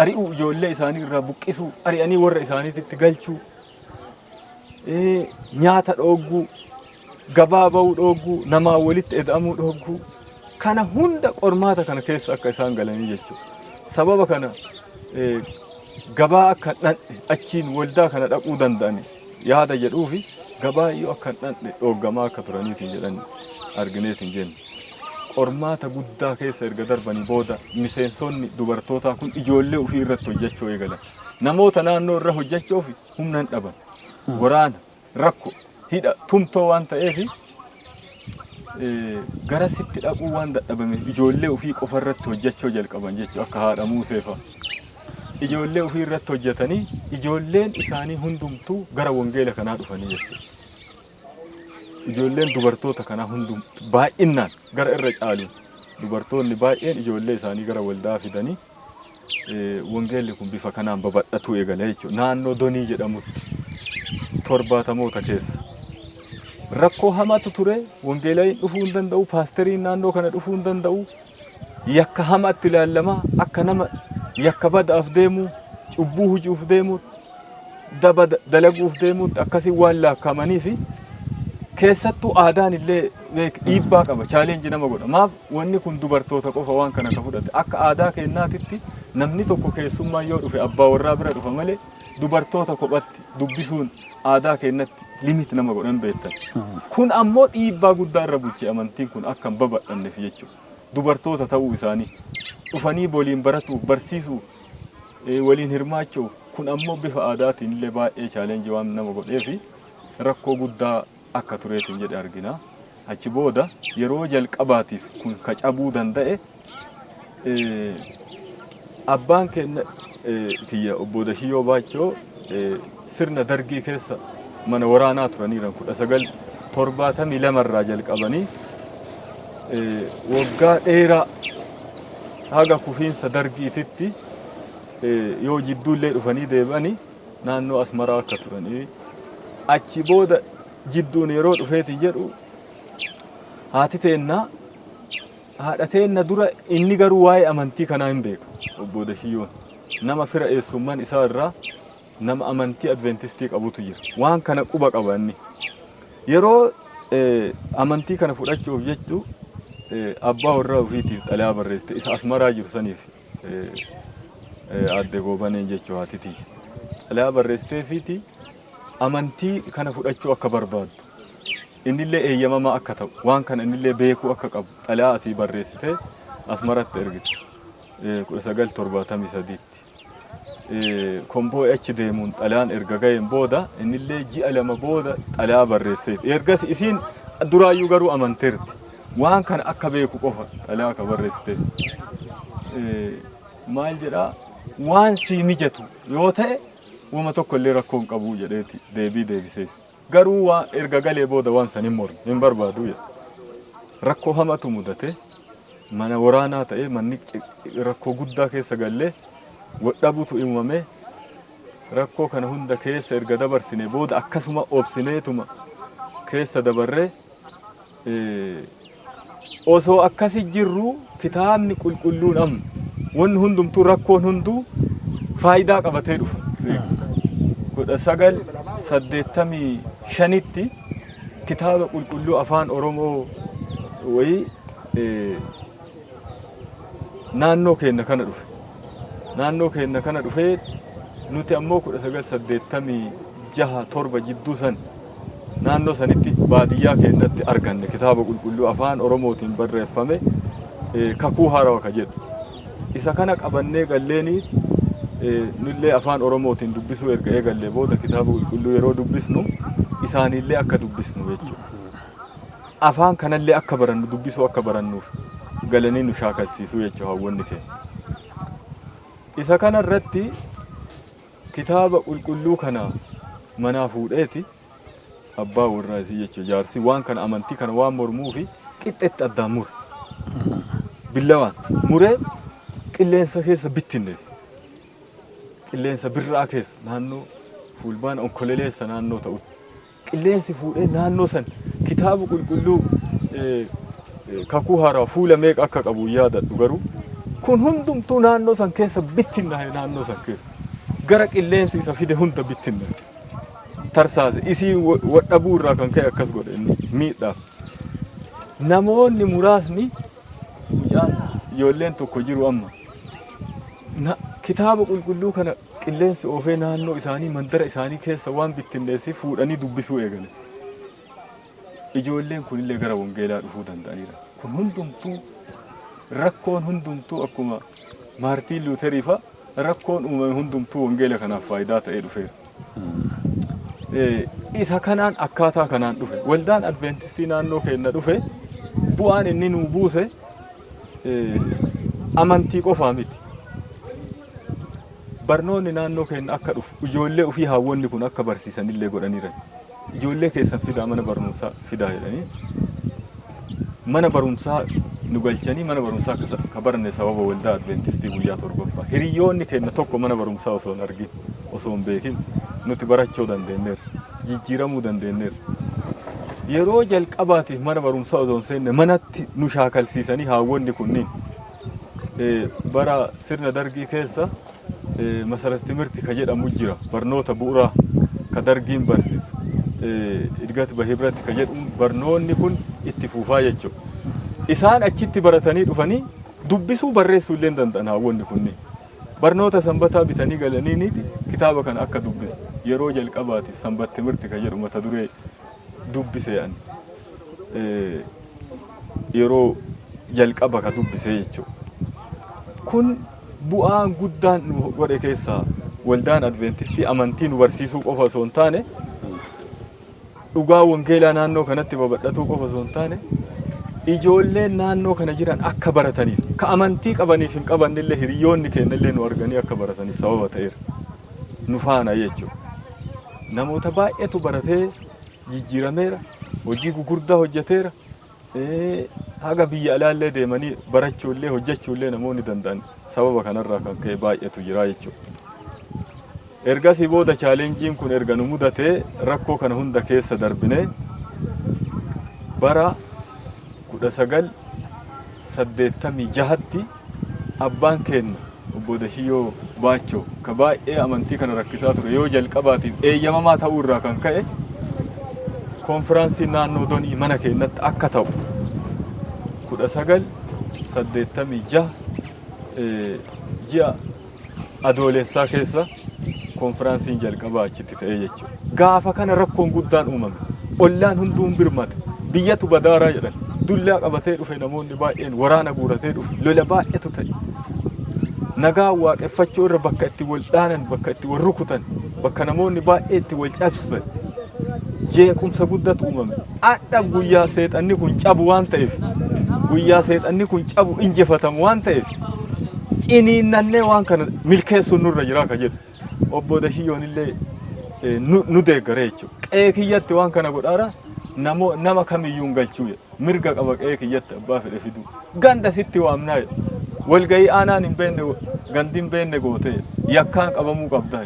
ari'uu ijoollee isaanii irraa buqqisuu ari'anii warra isaaniitti galchuu nyaata dhogguu gabaa ba'uu dhogguu namaa walitti eda'amuu dhogguu kana hunda qormaata kana keessa akka isaan galanii jechuudha. Sababa kana gabaa akka dhandhe achiin waldaa kana dhaquu danda'ani yaada jedhuu fi gabaa iyyuu akka dhandhe dhoggamaa akka turaniitiin jedhan argineetiin jenna. Qormaata guddaa keessa erga darbanii booda miseensonni dubartootaa kun ijoollee ofii irratti hojjechuu eegalan. Namoota naannoo irra hojjechuuf humna hin dhaban. Waraana, rakko, hidha, tumtoo waan ta'eef garasitti dhaquu waan dadhabame ijoollee ofii qofa irratti hojjechuu jalqaban jechuudha akka haadha Musee fa'a. Ijoollee ofii irratti hojjetanii ijoolleen isaanii hundumtuu gara wangeela kanaa dhufanii jechuudha. Ijoolleen dubartoota kanaa hundum baay'inaan gara irra caaluun dubartoonni baay'een ijoollee isaanii gara waldaa fidanii wangeelli kun bifa kanaan babal'atuu eegale jechuudha. Naannoo Donii jedhamutti 70moota keessa rakkoo hamaatu ture wangeelaa dhufuu hin danda'u paasteriin naannoo kana dhufuu hin danda'u yakka hamaatti ilaalamaa akka nama yakka badaaf deemu cubbuu hujuuf deemu daba dalaguuf deemuutti akkasii waan laakkamanii fi keessattuu aadaan illee dhiibbaa qaba chaalenjii nama godha. Maaf wanni kun dubartoota qofa waan kana ka fudhate akka aadaa keenyaatitti namni tokko keessummaa yoo dhufe abbaa warraa bira dhufa malee dubartoota kophatti dubbisuun aadaa keenyatti limit nama godhan beektan. Kun ammoo dhiibbaa guddaa irra bulche amantiin kun akka hin babal'anneef jechuudha. Dubartoota ta'uu isaanii dhufanii waliin baratuuf barsiisuuf waliin hirmaachuuf kun ammoo bifa aadaatiin illee baay'ee chaalenjii waan nama godhee fi rakkoo guddaa akka tureetiin jedhe argina. Achi booda yeroo jalqabaatiif kun ka cabuu danda'e abbaan keenya kiyya obbo Dashiyyoo Baachoo sirna dargii keessa mana waraanaa turaniiran 1972 irraa jalqabanii waggaa dheeraa haga kufiinsa dargiititti yoo jidduullee dhufanii deebi'anii naannoo Asmaraa akka turanii achi booda jidduun yeroo dhufeeti jedhu haati teennaa haadha teenna dura inni garuu waa'ee amantii kanaa hin beeku obbo Dashiyyoon nama fira eessummaan isaa irraa nama amantii adventistii qabutu jira waan kana quba qaba inni yeroo amantii kana fudhachuuf jechuu abbaa warraa ofiitiif xalayaa barreessite isa Asmaraa jiru saniif adde goobaneen jechuu haatitii xalayaa barreessitee fiiti amantii kana fudhachuu akka barbaaddu innillee eeyyamamaa akka ta'u waan kana innillee beekuu akka qabu xalayaa asii barreessitee Asmaratti ergite 1973 komboo achi deemuun xalayaan erga ga'een booda innillee ji'a lama booda xalayaa barreesseef ergas isiin duraayyuu garuu amanteerti waan kana akka beeku qofa xalayaa ka barreessiteef maal jedhaa waan sii mijatu yoo ta'e wama tokko illee rakkoo hin qabu jedheeti deebii deebiseef garuu waan erga galee booda waan san hin morne hin barbaadu jedhe rakkoo hamatu mudate mana waraanaa ta'e manni rakkoo guddaa keessa gallee wadhabutu uumame rakkoo kana hunda keessa erga dabarsine booda akkasuma obsineetuma keessa dabarre osoo akkasi jirru kitaabni qulqulluun amma wanni hundumtuu rakkoon hunduu faayidaa qabatee dhufa 1985tti kitaaba qulqulluu afaan Oromoo wayii naannoo keenya kana dhufe naannoo keenya kana dhufee nuti ammoo 1986 jidduu san naannoo sanitti baadiyyaa keenyatti arganne kitaaba qulqulluu afaan Oromootiin barreeffame kakuu haarawaa ka jedhu isa kana qabannee galleeni nullee afaan Oromootiin dubbisuu erga eegallee booda kitaaba qulqulluu yeroo dubbisnu isaanillee akka dubbisnu jechuudha afaan kanallee akka barannu dubbisuu akka barannuuf galanii nu shaakalsiisuu jechuudha hawwanni keenya isa kana irratti kitaaba qulqulluu kana manaa fuudheeti abbaa warraa isii jechuudha jaarsi waan kana amantii kana waan mormuu fi qixxeetti addaan mure billawaan muree qilleensa keessa bittinnees qilleensa birraa keessa naannoo fulbaana onkoleleessa naannoo ta'utti qilleensi fuudhee naannoo san kitaaba qulqulluu kakuu haaraa fuula meeqa akka qabu yaadadhu garuu kun hundumtuu naannoo san keessa bittinnaa'e naannoo san keessa gara qilleensi isa fide hunda bittinnaa'e tarsaase isii wadhabuu irraa kan ka'e akkas godhe inni miidhaaf namoonni muraasni mucaan ijoolleen tokko jiru amma kitaaba qulqulluu kana qilleensi oofee naannoo isaanii mandara isaanii keessa waan bittinneessi fuudhanii dubbisuu eegale ijoolleen kunillee gara wangeelaa dhufuu danda'aniira kun hundumtuu rakkoon hundumtuu akkuma Maartiin Luuterii fa rakkoon uumame hundumtuu wangeela kanaaf faayidaa ta'ee dhufeera isa kanaan akkaataa kanaan dhufe waldaan adventistii naannoo keenya dhufe bu'aan inni nuu buuse amantii qofaa miti barnoonni naannoo keenya akka dhufu ijoollee ofii hawwanni kun akka barsiisanillee godhaniiran ijoollee keessan fidaa mana barumsaa fidaa jedhanii mana barumsaa nu galchanii mana barumsaa ka baranne sababa waldaa adventistii guyyaa torbaffaa hiriyoonni keenya tokko mana barumsaa osoo hin argin osoo hin beekin nuti barachuu dandeenyeerra jijjiiramuu dandeenyeerra yeroo jalqabaatiif mana barumsaa osoo hin seenne manatti nu shaakalsiisanii hawwanni kunniin bara sirna dargii keessa masaras timirti ka jedhamu jira barnoota bu'uuraa ka dargiin barsiisu idgat bahibratti ka jedhamu barnoonni kun itti fufaa jechuudha. Isaan achitti baratanii dhufanii dubbisuu barreessuu illee danda'an hawwanni kunni. Barnoota sanbataa bitanii galaniiti kitaaba kana akka dubbisu yeroo jalqabaatiif sanbat timirti ka jedhu mata duree dubbise ani. Yeroo jalqaba ka dubbise jechuudha. Kun bu'aan guddaan nu godhe keessaa waldaan adventistii amantii nu barsiisuu qofa osoo hin taane dhugaa wangeelaa naannoo kanatti babal'atuu qofa osoo hin taane ijoolleen naannoo kana jiran akka barataniif ka amantii qabaniif hin qabannillee hiriyoonni kennallee nu arganii akka barataniif sababa ta'eera nu faana jechuudha. Namoota baay'eetu baratee jijjiirameera hojii gugurdaa hojjeteera haga biyya alaallee deemanii barachuullee hojjechuullee namoonni danda'an sababa kanarraa kan ka'e baay'eetu jira jechuudha. Ergasii booda chaalenjiin kun erga nu mudatee rakkoo kana hunda keessa darbinee bara 1986tti abbaan keenya obbo Dashiyyoo Baachoo ka baay'ee amantii kana rakkisaa ture yoo jalqabaatiif eeyyamamaa ta'uu irraa kan ka'e konfiraansiin naannoo donii mana keenyatti akka ta'u 1986 ji'a adoolessaa keessa konfiraansiin jalqabaa achitti ta'ee jechuudha. Gaafa kana rakkoon guddaan uumame ollaan hunduun birmate biyyatu badaaraa jedhan dullaa qabatee dhufe namoonni baay'een waraana guuratee dhufe lola baay'etu ta'e. Nagaa waaqeffachuu irra bakka itti wal dhaanan bakka itti wal rukutan bakka namoonni baay'ee itti wal cabsan jeequmsa guddatu uumame. Adda guyyaa seexanni kun cabu waan ta'eef guyyaa seexanni kun cabu injifatamu waan ta'eef ciniinnannee waan kana milkeessuun nurra jiraa ka jedhu obbo Dashiyyoon illee nu deeggare jechuudha. Qe'ee kiyyatti waan kana godhaara nama kamiyyuu galchuu mirga qaba qe'ee kiyyatti abbaa fedhe fidu ganda sitti waamnaa walgahii aanaan hin beenne gandi hin beenne gootee yakkaan qabamuu qabdaa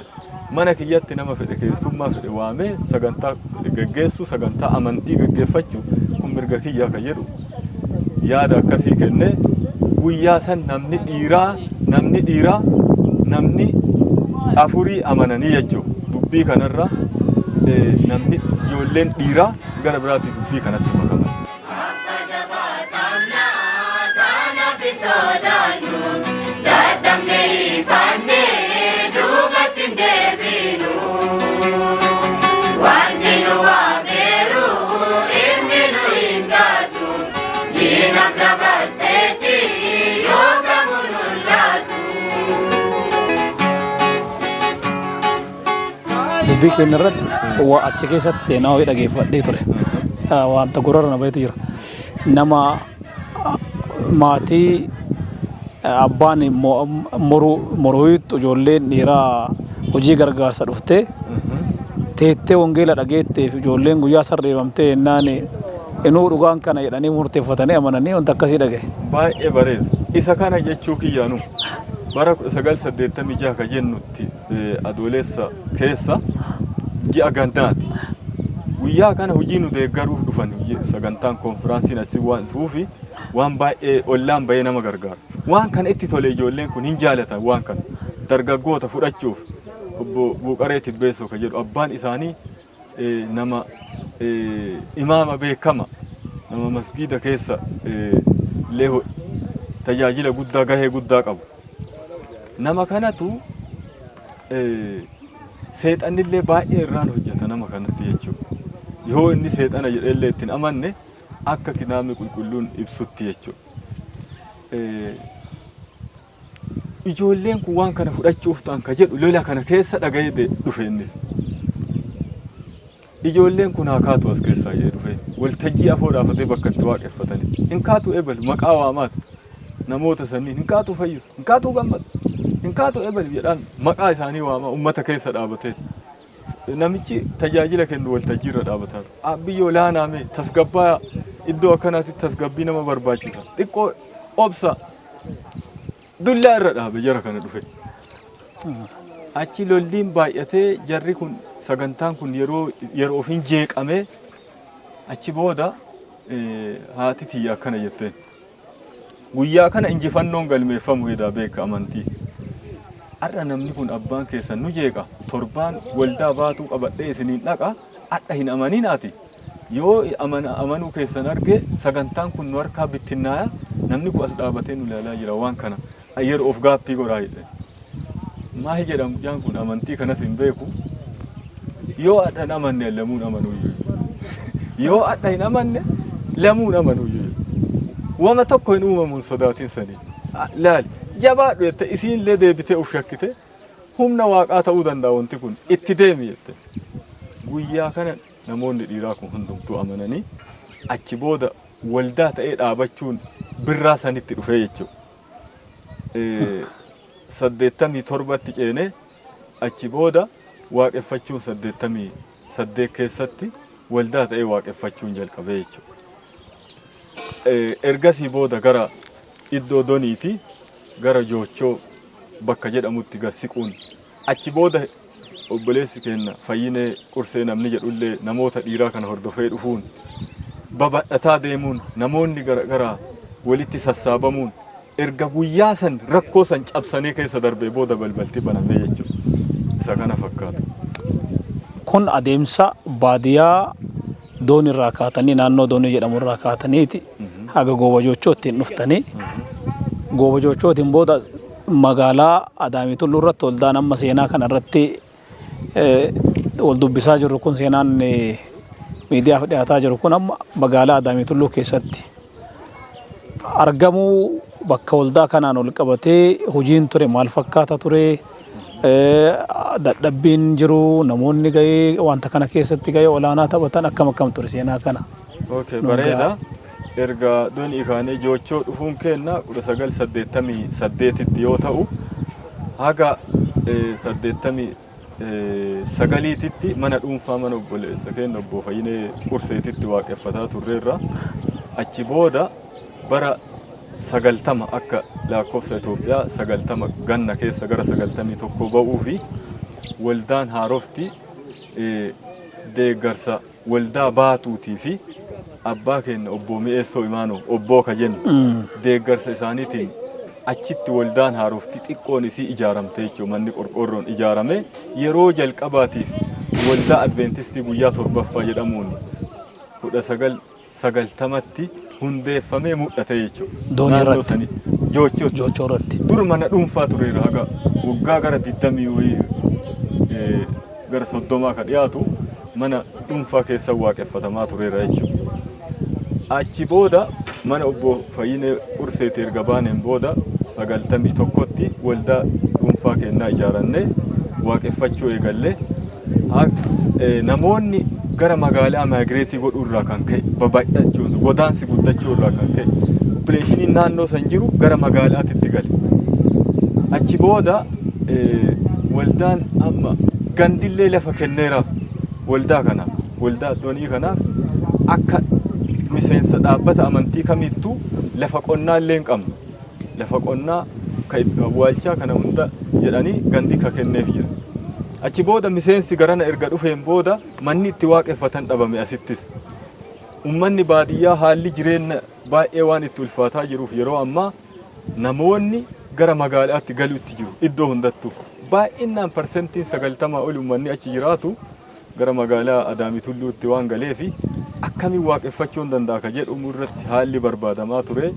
mana kiyyatti nama fedhe keessummaa fedhe waamee sagantaa geggeessu sagantaa amantii geggeeffachuu kun mirga kiyyaa ka jedhu yaada akkasii kennee guyyaa san namni dhiiraa namni afurii amananii jechuudha. Dubbii kanarra namni ijoolleen dhiiraa gara biraatti dubbii kanatti makaman. Dubbii keenya irratti achi keessatti seenaa wayii dhageeffadhee ture. Wanta gurra na bahetu jira. Nama maatii abbaan moroyiitti ijoolleen dhiiraa hojii gargaarsa dhuftee teettee wangeela dhageetteef ijoolleen guyyaa sarreeffamtee jennaan inuu dhugaan kana jedhanii murteeffatanii amananii wanta akkasii dhagaye. Baay'ee bareeda. Isa kana jechuu kiyyaanu bara 1986 ka jennutti adoolessa keessa ji'a gandaati. Guyyaa kana hojii nu deeggaruuf dhufan sagantaan konfiraansiin achi waan suufi waan baay'ee ollaan bahee nama gargaara. Waan kana itti tole ijoolleen kun hin jaalatan waan kana dargaggoota fudhachuuf obbo Buuqaree Tibbeessoo ka jedhu abbaan isaanii nama imaama beekama nama masgiida keessa illee tajaajila guddaa gahee guddaa qabu. Nama kanatu seexannillee baay'ee irraan hojjeta nama kanatti jechuudha. Yoo inni seexana jedhellee ittiin amanne akka kitaabni qulqulluun ibsutti jechuudha. Ijoolleen kun waan kana fudhachuuf ta'an ka jedhu lola kana keessa dhaga'ee dhufe innis. Ijoolleen kun haa kaatu as keessaa jedhee dhufe waltajjii afoo dhaafatee bakka itti waaqeffatanii hin kaatu ebal maqaa waamaati namoota sanniin hin kaatu fayyisu hin kaatu gammadu. Hin kaatu ebal jedhaan maqaa isaanii waama uummata keessa dhaabatee namichi tajaajila kennu waltajjii irra dhaabataa biyyoo laanaame tasgabbaa iddoo akkanaatti tasgabbii nama barbaachisa xiqqoo obsa dullaa irra dhaabe jara kana dhufe achi lolliin baay'atee jarri kun sagantaan kun yeroo ofiin jeeqamee achi booda haati tiyya akkana jetteen guyyaa kana injifannoon galmeeffamu hedaa beeka amantii. har'a namni kun abbaan keessan nu jeeqa torbaan waldaa baatuu qabadhee isiniin dhaqa har'a hin amaninaati. Yoo amanuu keessan arge sagantaan kun nu harkaa bittinnaaya namni kun as dhaabatee nu ilaalaa jira waan kana yeroo of gaaffii godhaa jedhe. Maahi jedhamu jaan kun amantii kanas hin beeku. Yoo har'a hin amanne lamuun amanuu yoo har'a hin amanne lamuun amanuu wama tokko hin uumamuun sodaatiin sanii. Laali jabaadhu jette isiinillee deebitee of shakkite humna waaqaa ta'uu danda'a wanti kun itti deemi jette. Guyyaa kana namoonni dhiiraa kun hundumtuu amananii achi booda waldaa ta'ee dhaabachuun birraa sanitti dhufee jechuudha. 87tti ceenee achi booda waaqeffachuun 88 keessatti waldaa ta'ee waaqeffachuun jalqabee jechuudha. Ergasii booda gara iddoo doniiti gara joochoo bakka jedhamutti garsiquun achi booda obboleessi keenya fayyinee qursee namni jedhullee namoota dhiiraa kana hordofee dhufuun babadhataa deemuun namoonni garagaraa walitti sassaabamuun erga guyyaa san rakkoo san cabsanii keessa darbee booda balbalti banamee jechuudha. Isa kana fakkaata. Kun adeemsa baadiyyaa doonirraa kaatanii naannoo doonii jedhamurraa kaataniiti haga gooba joochoo ittiin dhuftanii gooba joochootiin booda magaalaa Adaamii Tulluu irratti waldaan amma seenaa kana irratti wal dubbisaa jirru kun seenaan miidiyaaf dhiyaataa jiru kun amma magaalaa Adaamii Tulluu keessatti argamuu bakka waldaa kanaan ol qabatee hojiin ture maal fakkaata ture dadhabbiin jiru namoonni gahee wanta kana keessatti gahee olaanaa taphatan akkam ture seenaa kana. Okay, bareeda. Erga doonii kaanee joochoo dhufuun keenna 1988tti yoo ta'u haga 89tti mana dhuunfaa mana obboleessa keenya obbo Fayyinee Qurseetitti waaqeffataa turreerra. Achi booda bara 90 akka lakkoofsa Itoophiyaa 90 ganna keessa gara 91 ba'uu fi waldaan haarofti deeggarsa waldaa baatuutii fi abbaa keenya obbo Mi'eessoo Imaanoo obboo ka jennu deeggarsa isaaniitiin achitti waldaan haarofti xiqqoon isii ijaaramte jechuudha. Manni qorqorroon ijaarame yeroo jalqabaatiif waldaa Adventistii guyyaa torbaffaa jedhamuun 1990tti hundeeffamee mul'ate jechuudha. Doonii irratti joochoo irratti dur mana dhuunfaa tureera haga waggaa gara 20 gara 30 ka dhiyaatu mana dhuunfaa keessa waaqeffatamaa tureera jechuudha. Achi booda mana obbo Fayyinee Qurseetii erga baaneen booda 91tti waldaa dhuunfaa kennaa ijaarannee waaqeffachuu eegallee namoonni gara magaalaa maagireetii godhuu irraa kan ka'e babal'achuun godaansi guddachuu irraa kan ka'e poppileeshiniin naannoo san jiru gara magaalaatitti gale. Achi booda waldaan amma gandillee lafa kenneeraaf waldaa kanaaf waldaa doonii kanaaf akka miseensa dhaabbata amantii kamittuu lafa qonnaa illee hin qabnu. Lafa qonnaa awwaalchaa kana hunda jedhanii gandi ka kenneef jira. Achi booda miseensi garana erga dhufeen booda manni itti waaqeffatan dhabame asittis. Uummanni baadiyyaa haalli jireenya baay'ee waan itti ulfaataa jiruuf yeroo ammaa namoonni gara magaalaatti galuutti jiru iddoo hundattuu. Baay'inaan parsentiin 90 ol uummanni achi jiraatu gara magaalaa Adaamii Tulluutti waan galeefi akkamiin waaqeffachuu hin danda'a ka jedhamu irratti haalli barbaadamaa ture.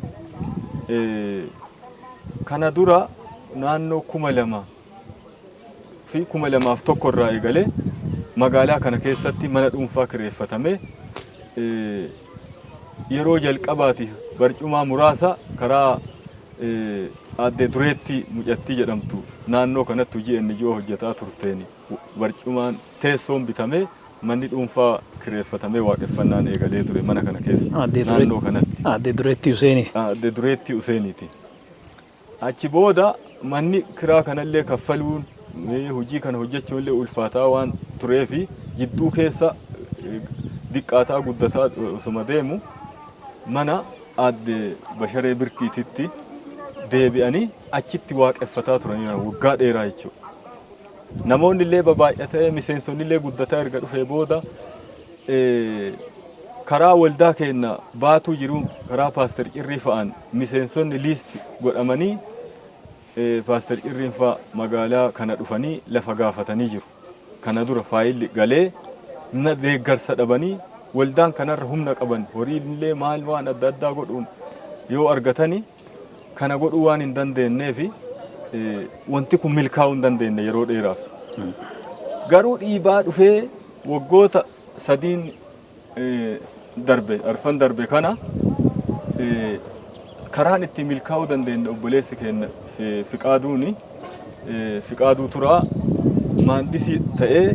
Kana dura naannoo 2000 fi 2001 irraa eegalee magaalaa kana keessatti mana dhuunfaa kireeffatame yeroo jalqabaati barcumaa muraasa karaa aadde dureetti mucattii jedhamtu naannoo kanatti hojii NGO hojjetaa turteeni barcumaan teessoon bitamee manni dhuunfaa kireeffatamee waaqeffannaan eegalee ture mana kana keessa naannoo kanatti. Aadde Dureetti Useenii. Aadde Dureetti Useeniiti. Achi booda manni kiraa kanallee kaffaluun hojii kana hojjechuun illee ulfaataa waan tureefi jidduu keessa diqqaataa guddataa osuma deemu mana aadde Basharee Birkiititti deebi'anii achitti waaqeffataa turaniidha waggaa dheeraa jechuudha. Namoonni illee baay'atee miseensonni illee guddataa erga dhufee booda karaa waldaa keenya baatuu jiru karaa paaster Cirrii fa'aan miseensonni liisti godhamanii Paaster Cirriin fa'aa magaalaa kana dhufanii lafa gaafatanii jiru. Kana dura faayilli galee na deeggarsa dhabanii waldaan kanarra humna qaban horiillee maal waan adda addaa godhuun yoo argatanii kana godhuu waan hin dandeenyeef wanti kun milkaa'uu hin dandeenye yeroo dheeraaf. Garuu dhiibaa dhufee waggoota sadiin arfan darbe kana karaan itti milkaa'uu dandeenye obboleessi keenya Fiqaaduu Turaa maandisii ta'ee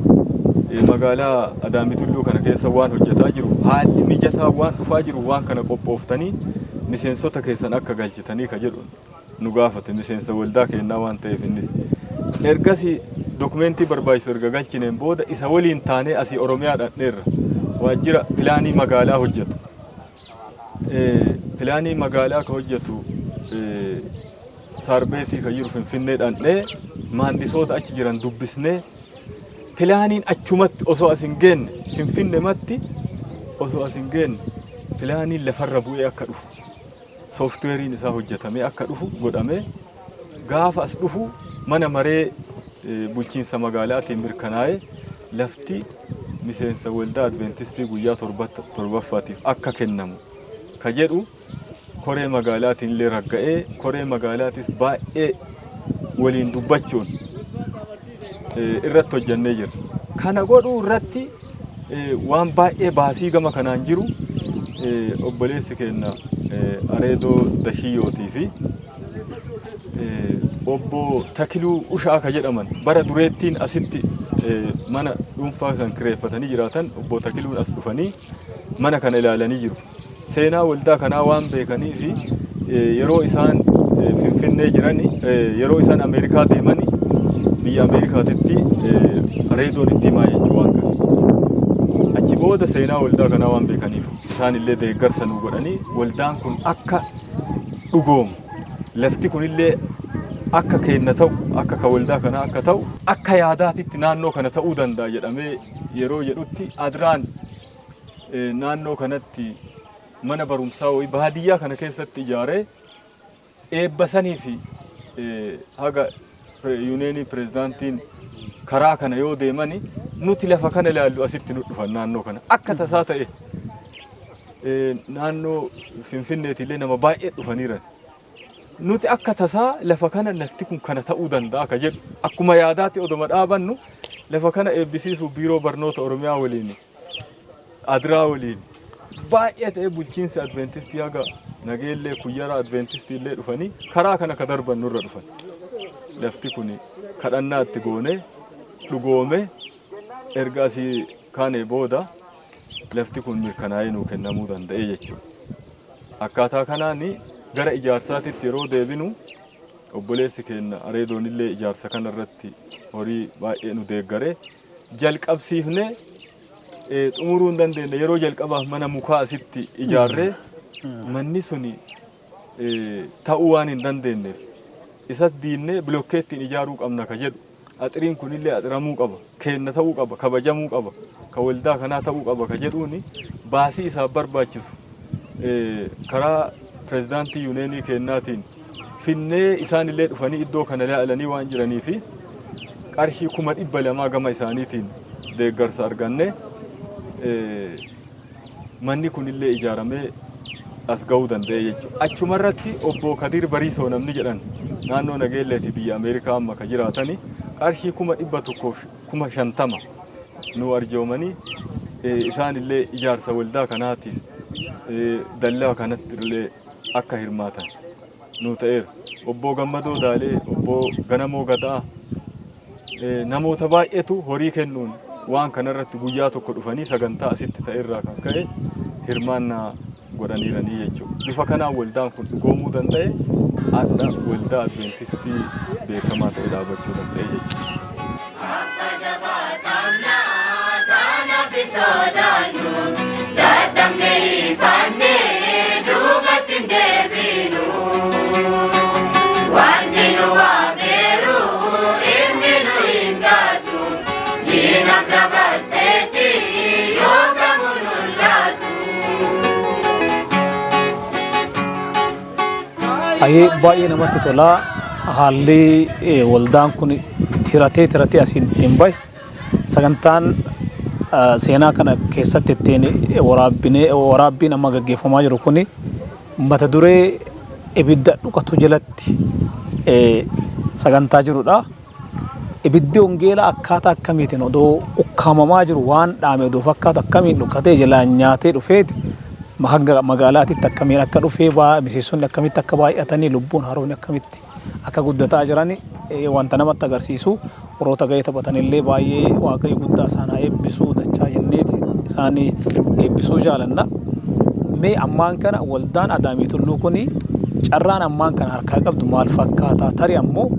magaalaa Adaamitulluu kana keessa waan hojjetaa jiru haalli mijataa waan dhufaa jiru waan kana qophooftanii miseensota keessan akka galchitanii ka jedhu nu gaafate miseensa waldaa kennaa waan ta'eef innis ergasii dokumentii barbaachisu erga galchineen booda isa waliin taanee asii Oromiyaa dhadheerra waajjira pilaanii magaalaa hojjetu. Pilaanii magaalaa ka hojjetu Saarbeetii ka jiru Finfinnee dhaqnee maandisoota achi jiran dubbisnee pilaaniin achumatti osoo as hin geenne Finfinneematti osoo as hin geenne pilaaniin lafarra bu'ee akka dhufu sooftiweeriin isaa hojjetamee akka dhufu godhamee gaafa as dhufu mana maree bulchiinsa magaalaatiin mirkanaa'ee lafti miseensa waldaa Adventistii guyyaa torbaffaatiif akka kennamu ka jedhu koree magaalaatiin illee ragga'ee koree magaalaatis baay'ee waliin dubbachuun irratti hojjannee jira. Kana godhuu irratti waan baay'ee baasii gama kanaan jiru obboleessi keenya Areedoo Dashiyyootii fi obbo Takiluu Ushaa ka jedhaman bara dureettiin asitti mana dhuunfaa san kireeffatanii jiraatan obbo Takiluun as dhufanii mana kana ilaalanii jiru. Seenaa waldaa kanaa waan beekanii fi yeroo isaan Finfinnee jiran yeroo isaan Ameerikaa deeman biyya Ameerikaatitti Areedoon itti himaa jechuu waan kana. Achi booda seenaa waldaa kanaa waan beekaniif isaan illee deeggarsa nu godhanii waldaan kun akka dhugoomu lafti kunillee akka keenna ta'u akka ka waldaa kanaa akka ta'u akka yaadaatitti naannoo kana ta'uu danda'a jedhamee yeroo jedhutti adraan naannoo kanatti mana barumsaa wayii baadiyyaa kana keessatti ijaaree eebbasanii fi haga yuuneenii pirezidaantiin karaa kana yoo deemani nuti lafa kana ilaallu asitti nu dhufan naannoo kana akka tasaa ta'e naannoo Finfinneetillee nama baay'ee dhufaniiran. Nuti akka tasaa lafa kana lafti kun kana ta'uu danda'a ka jedhu akkuma yaadaatti oduma dhaabannu lafa kana eebbisiisuuf biiroo barnoota Oromiyaa waliin Adraa waliin baay'ee ta'e bulchiinsa Adventistii haga nageellee kuyyara Adventistii illee dhufanii karaa kana ka darban nurra dhufan. Lafti kun kadhannaa itti goone dhugoome erga asii kaanee booda lafti kun mirkanaa'ee nuu kennamuu danda'e jechuudha. Akkaataa kanaan gara ijaarsaatitti yeroo deebinu obboleessi keenya Areedoon illee ijaarsa kana irratti horii baay'ee nu deeggaree jalqabsiifnee xumuruu hin dandeenye yeroo jalqabaaf mana mukaa asitti ijaarree manni suni ta'uu waan hin dandeenyeef isas diinnee bilokkeettiin ijaaruu qabna ka jedhu axiriin kunillee axiramuu qaba keenna ta'uu qaba kabajamuu qaba ka waldaa kanaa ta'uu qaba ka jedhuuni baasii isaaf barbaachisu karaa pirezidaantii yuuneenii kennaatiin finnee isaan illee dhufanii iddoo kana ilaalanii waan jiranii fi qarshii 200,000 gama isaaniitiin deeggarsa arganne manni kunillee ijaaramee as ga'uu danda'e jechuudha. Achumarratti obbo Kadir Bariisoo namni jedhan naannoo Nageelleeti biyya Ameerikaa amma ka jiraatani qarshii 150,000 nu arjoomanii isaan illee ijaarsa waldaa kanaatiif dallaa kanatti illee akka hirmaatan nu ta'eera. Obbo Gammadoo Daalee, obbo Ganamoo Gadaa namoota baay'eetu horii kennuun waan kanarratti guyyaa tokko dhufanii sagantaa asitti ta'erraa kan ka'e hirmaannaa godhaniiranii jechuudha. Bifa kanaan waldaan kun dhugoomuu danda'e adda waldaa Adventistii beekamaa ta'e dhaabachuu danda'e jechuudha. Baay'ee namatti tola. haalli waldaan kun tiratee asiin ittiin bahe sagantaan seenaa kana keessatti ittiin waraabbiin amma gaggeeffamaa jiru kun mata duree ibidda dhukatu jalatti sagantaa jirudha. Ibiddi hongeela akkaataa akkamiitiin odoo ukkaamamaa jiru waan dhaame odoo fakkaatu akkamiin dhukatee jalaan nyaatee dhufeeti magaalaatitti akkamiin akka dhufee miseensonni akkamitti akka baay'atanii lubbuun haroonni akkamitti akka guddataa jiran wanta namatti agarsiisu warroota gahee taphatanillee baay'ee waaqayyo guddaa isaan haa eebbisuu dachaa jenneeti isaanii eebbisuu jaalanna. Mee ammaan kana waldaan Adaamii Tulluu kun carraan ammaan kana harkaa qabdu maal fakkaata? Tarii ammoo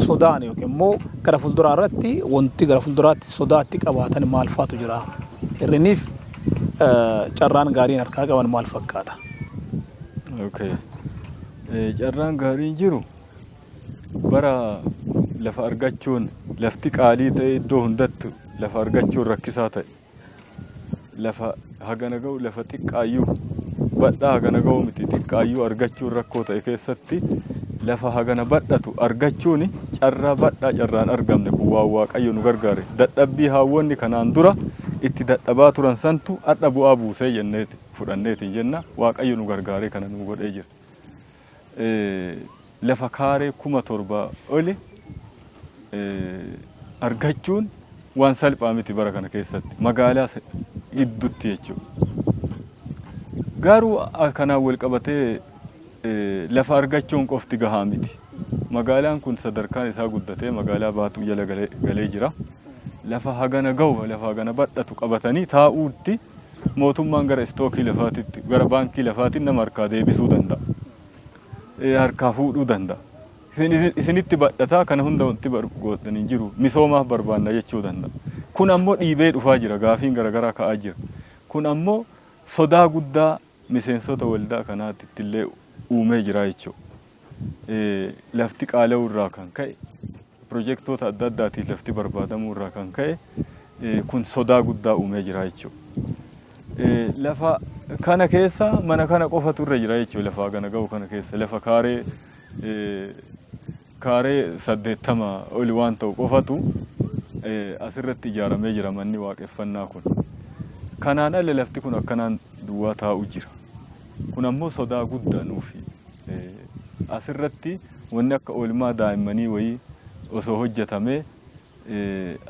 sodaan yookiin immoo gara fuulduraa irratti wanti gara fuulduraatti sodaatti qabaatan maal faatu jira? Hir'iniif carraan gaariin harkaa qaban maal fakkaata? Carraan gaariin jiru bara lafa argachuun lafti qaalii ta'e iddoo hundattu lafa argachuun rakkisaa ta'e lafa hagana ga'u lafa xiqqaayyuu badhaa hagana ga'u miti xiqqaayyuu argachuun rakkoo ta'e keessatti lafa hagana badhatu argachuun carraa badhaa carraan argamne kun waan waaqayyo nu gargaare dadhabbii haawwanni kanaan dura itti dadhabaa turan santu adha bu'aa buusee jenneeti fudhanneetiin jenna waaqayyo nu gargaaree kana nu godhee jira. Lafa kaaree 7,000 oli argachuun waan salphaa miti bara kana keessatti magaalaa iddutti jechuudha. Garuu kanaan wal qabatee lafa argachuun qofti gahaa miti. Magaalaan kun sadarkaan isaa guddatee magaalaa baatuu jala galee jira. Lafa hagana ga'u lafa hagana badhatu qabatanii taa'uutti mootummaan gara istookii lafaatitti gara baankii lafaatiin nama harkaa deebisuu danda'a. Harkaa fuudhuu danda'a. Isinitti badhataa kana hunda wanti godhanii jiru misoomaaf barbaanna jechuu danda'a. Kun ammoo dhiibee dhufaa jira gaafiin garaagaraa ka'aa jira. Kun ammoo sodaa guddaa miseensota waldaa kanaatti illee uumee jira jechuudha. Lafti qaala'uu irraa kan ka'e pirojektoota adda addaatiin lafti barbaadamuu irraa kan ka'e kun sodaa guddaa uumee jira jechuudha. Lafa kana keessa mana kana qofatu irra jira jechuudha. Lafa hagana ga'u kana keessa lafa kaaree 80 oli waan ta'u qofatu asirratti ijaaramee jira manni waaqeffannaa kun. Kanaan ala lafti kun akkanaan duwwaa taa'u jira. Kun ammoo sodaa guddaa nuufi. Asirratti wanni akka oolmaa daa'immanii wayii osoo hojjetamee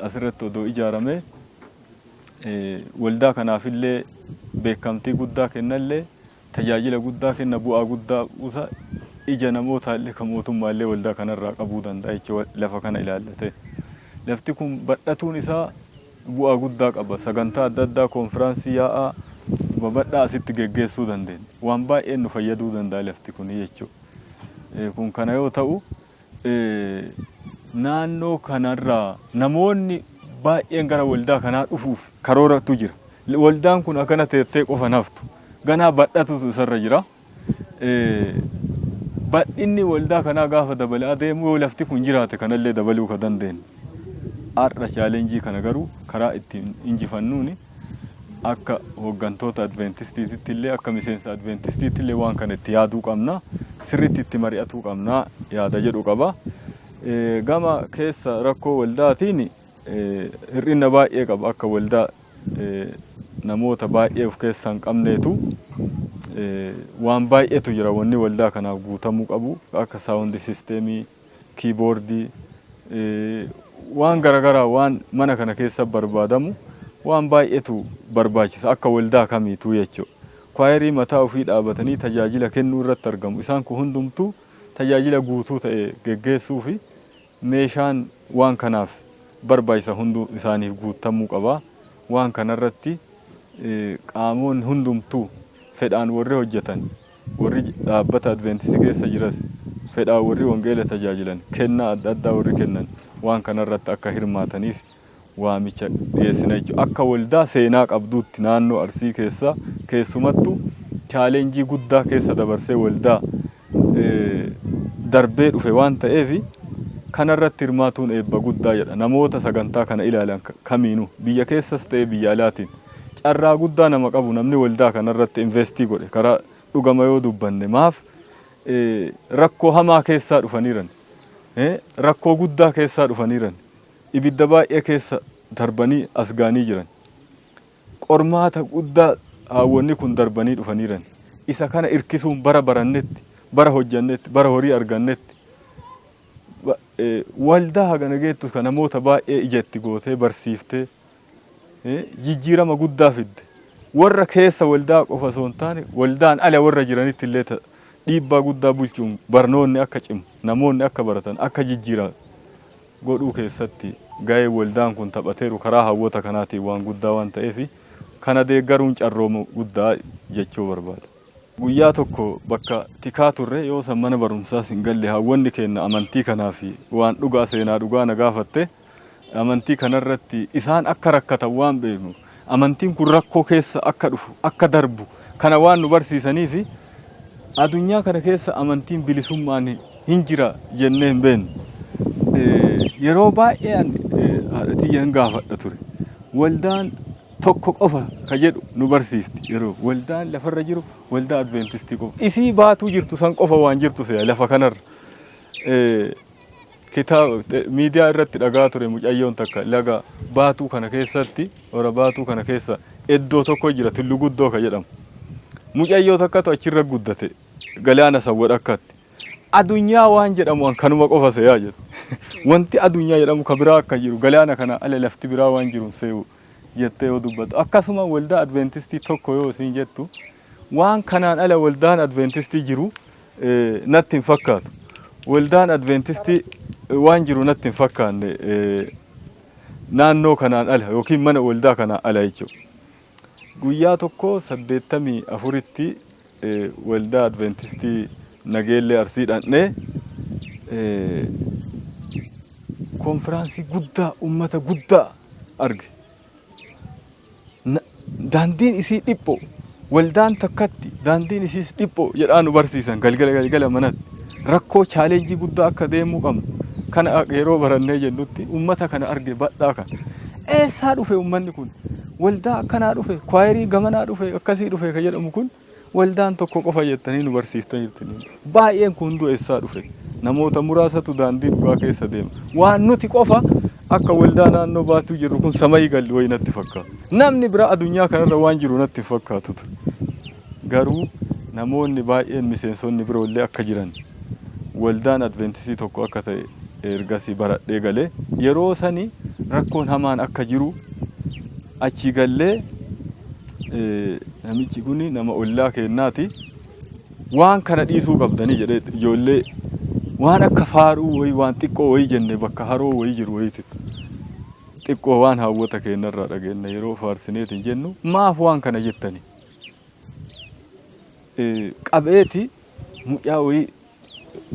asirratti odoo ijaaramee waldaa kanaafillee beekamtii guddaa kennallee tajaajila guddaa kenna bu'aa guddaa buusa ija namootaallee kan mootummaallee waldaa kanarraa qabuu danda'a jechuudha lafa kana ilaallatee. Lafti kun badhatuun isaa bu'aa guddaa qaba. Sagantaa adda addaa konfiraansii yaa'aa babadhaa asitti geggeessuu dandeenya. Waan baay'een nu fayyaduu danda'a lafti kun jechuudha. Kun kana yoo ta'u naannoo kanarraa namoonni baay'een gara waldaa kanaa dhufuuf karooratu jira. Waldaan kun akkana teettee qofa naftu ganaa badhatutu isarra jira. Badhinni waldaa kanaa gaafa dabalaa deemu yoo lafti kun jiraate kanallee dabaluu ka dandeenya. Har'a chaalenjii kana garuu karaa ittiin injifannuuni akka hooggantoota adventistiitti illee akka miseensa adventistiitti illee waan kana itti yaaduu qabna. Sirriitti itti mari'atuu qabna yaada jedhu qaba. Gama keessa rakkoo waldaatiin hir'ina baay'ee qaba akka waldaa namoota baay'ee of keessaa hin qabneetu waan baay'eetu jira wanni waldaa kanaaf guutamuu qabu akka saawundi sisteemii kiiboordii waan garaagaraa waan mana kana keessa barbaadamu waan baay'eetu barbaachisa akka waldaa kamiituu jechuudha. Kwaayerii mataa ofii dhaabatanii tajaajila kennuu irratti argamu. Isaan kun hundumtuu tajaajila guutuu ta'e geggeessuu fi meeshaan waan kanaaf barbaachisa hunduu isaaniif guutamuu qaba. Waan kanarratti qaamoonni hundumtuu fedhaan warri hojjetan warri dhaabbata adventistii keessa jiras fedhaan warri wangeela tajaajilan kennaa adda addaa warri kennan waan kanarratti akka hirmaataniif waamicha dhiyeessina jechuudha. Akka waldaa seenaa qabduutti naannoo Arsii keessa keessumattuu chaalenjii guddaa keessa dabarsee waldaa darbee dhufe waan ta'eef kanarratti hirmaatuun eebba guddaa jedha. Namoota sagantaa kana ilaalan kamiinuu biyya keessas ta'ee biyya alaatiin carraa guddaa nama qabu namni waldaa kanarratti investii godhe karaa dhugama yoo dubbanne maaf rakkoo hamaa keessaa dhufaniiran rakkoo guddaa keessaa dhufaniiran ibidda baay'ee keessa darbanii as gaanii jiran qormaata guddaa haawwanni kun darbanii dhufaniiran isa kana irkisuun bara barannetti bara hojjannetti bara horii argannetti waldaa hagana geettu kan namoota baay'ee ijatti gootee barsiiftee jijjiirama guddaa fidde warra keessa waldaa qofa osoo hin taane waldaan ala warra jiranitti illee dhiibbaa guddaa bulchuun barnoonni akka cimu namoonni akka baratan akka jijjiiran godhuu keessatti gahee waldaan kun taphateeru karaa hawwata kanaatiin waan guddaa waan ta'eef kana deeggaruun carrooma guddaa jechuu barbaada. Guyyaa tokko bakka tikaa turre yoo san mana barumsaas hin galle hawwanni keenya amantii kanaa fi waan dhugaa seenaa dhugaa na gaafatte amantii kanarratti isaan akka rakkatan waan beeknu amantiin kun rakkoo keessa akka dhufu akka darbu kana waan nu barsiisanii fi addunyaa kana keessa amantiin bilisummaan hin jira jennee hin beeknu. Yeroo baay'ee haadhatiyya hin gaafadha ture waldaan tokko qofa ka jedhu nu barsiifti yeroo waldaan lafarra jiru waldaa adventistii qofa isii baatuu jirtu san qofa waan jirtu se'a lafa kanarra kitaaba miidiyaa irratti dhagaa ture mucayyoon takka laga baatuu kana keessatti ora baatuu kana keessa iddoo tokko jira tullu guddoo ka jedhamu mucayyoo takkatu achirra guddate galaana sawwad akkatti addunyaa waan jedhamu kanuma qofa se'a jedhu wanti addunyaa jedhamu ka biraa akka jiru galaana kana ala lafti biraa waan jiru se'u jettee yoo dubbatu akkasuma waldaa adventistii tokko yoo isin jettu waan kanaan ala waldaan adventistii jiru natti hin fakkaatu waldaan adventistii waan jiru natti hin fakkaanne naannoo kanaan ala yookiin mana waldaa kanaan ala jechuudha. Guyyaa tokko 84tti waldaa adventistii nageellee arsii dhaqnee konfiraansii guddaa ummata guddaa arge. Daandiin isii dhipho waldaan takkatti daandiin isiis dhipho jedhaa nu barsiisan galgala manatti rakkoo chaalenjii guddaa akka deemuu qabnu kana yeroo barannee jennutti ummata kana arge badhaa kana eessaa dhufe ummanni kun waldaa akkanaa dhufe kwaayirii gamanaa dhufe akkasii dhufe ka jedhamu kun waldaan tokko qofa jettanii nu barsiiftan jirtanii baay'een kun hunduu eessaa dhufe namoota muraasatu daandii dhugaa keessa deema waan nuti qofa akka waldaa naannoo baatuu jirru kun samii galli wayi natti fakkaata namni biraa addunyaa kanarra waan jiru natti fakkaatu garuu namoonni baay'een miseensonni biroollee akka jiran waldaan adventistii tokko akka ta'e ergasii baradhee galee yeroo sani rakkoon hamaan akka jiru achi gallee namichi kun nama ollaa kennaati waan kana dhiisuu qabdanii jedhee ijoollee waan akka faaruu wayi waan xiqqoo wayi jenne bakka haroo wayi jiru wayiiti xiqqoo waan hawwata keenyarraa dhageenna yeroo faarsineetiin jennu maaf waan kana jettani qabeeti mucaa wayi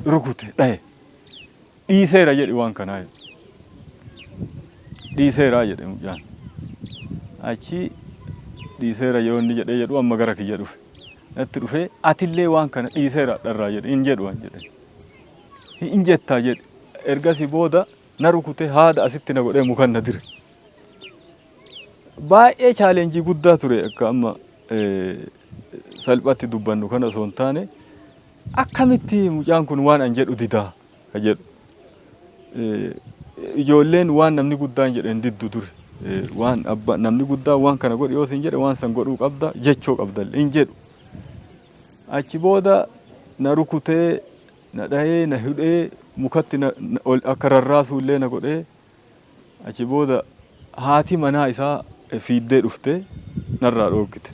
rukute dhahe dhiiseera jedhi waan kanaa dhiiseeraa jedhe mucaan achi dhiiseera yoo inni jedhee jedhu amma gara kiyya dhufe natti dhufee atillee waan kana dhiiseera dharraa jedhe hin jedhu waan jedhe hin jettaa jedhe ergasii booda na rukute haada asitti na godhee mukan na dire baay'ee chaalenjii guddaa ture akka amma salphatti dubbannu kana osoo hin taane akkamitti mucaan kun waan an jedhu didaa ka jedhu ijoolleen waan namni guddaan jedhen diddu ture waan abba namni guddaa waan kana godhe yoo sin jedhe waan san godhuu qabda jechoo qabdalle hin jedhu achi booda na rukutee na dhahee na hidhee mukatti akka rarraasuu illee na godhee achi booda haati manaa isaa fiiddee dhuftee narraa dhoogite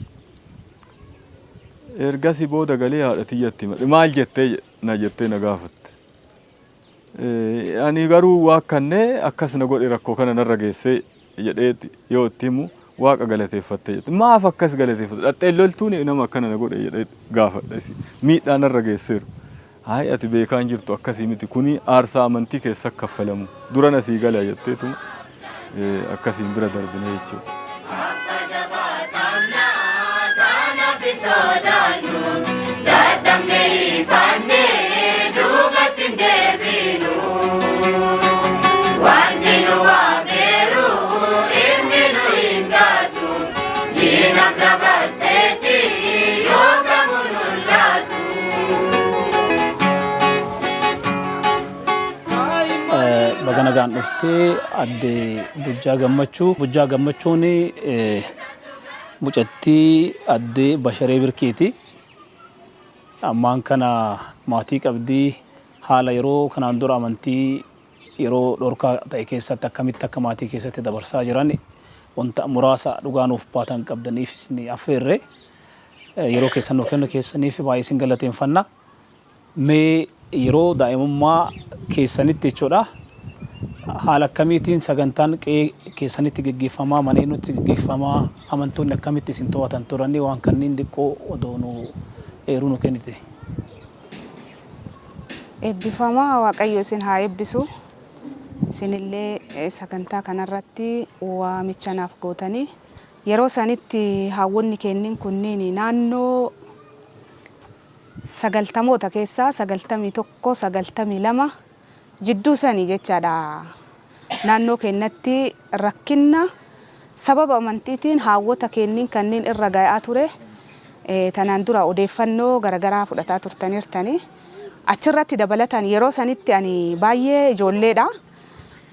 ergasii booda galee haadha tiyyatti himate maal jettee na jettee na gaafatte ani garuu waa kannee akkas na godhe rakkoo kana narra geessee jedheeti yoo itti himu waaqa galateeffattee jette maaf akkas galateeffatte dhaxxee loltuun nama akkana na godhe jedhee gaafadhe miidhaa narra geesseeru hayi ati beekaan jirtu akkasii miti kuni aarsaa amantii keessa kaffalamu dura na sii gala jetteetu akkasiin bira darbine jechuudha. Kanadaan dhuftee adde Bujjaa Gammachuu. Bujjaa Gammachuun mucattii adde Basharee Birkiiti. Ammaan kana maatii qabdii haala yeroo kanaan dura amantii yeroo dhorkaa ta'e keessatti akkamitti akka maatii keessatti dabarsaa jiran wanta muraasa dhugaanuuf baatan qabdaniif isin affeerre yeroo keessan nuuf kennu keessaniif baay'ee isin galateeffanna. Mee yeroo daa'imummaa keessanitti jechuudha haala akkamiitiin sagantaan keessanitti geggeeffamaa mana eenyutti geggeeffamaa amantoonni akkamitti isin to'atan turanii waan kanneen xiqqoo odoo nu eeruu nu kennite. Eebbifamaa Waaqayyo isin haa eebbisu. Isinillee sagantaa kanarratti waamicha naaf gootanii yeroo sanitti hawwonni kennin kunniin naannoo 90 keessaa 91 92 jidduu sanii jechaadha. Naannoo kennatti rakkinna sababa amantiitiin hawwota kennin kanneen irra ga'aa ture. Tanaan dura odeeffannoo garagaraa fudhataa turtaniirtanii. Achirratti dabalatan yeroo sanitti ani baay'ee ijoolleedha.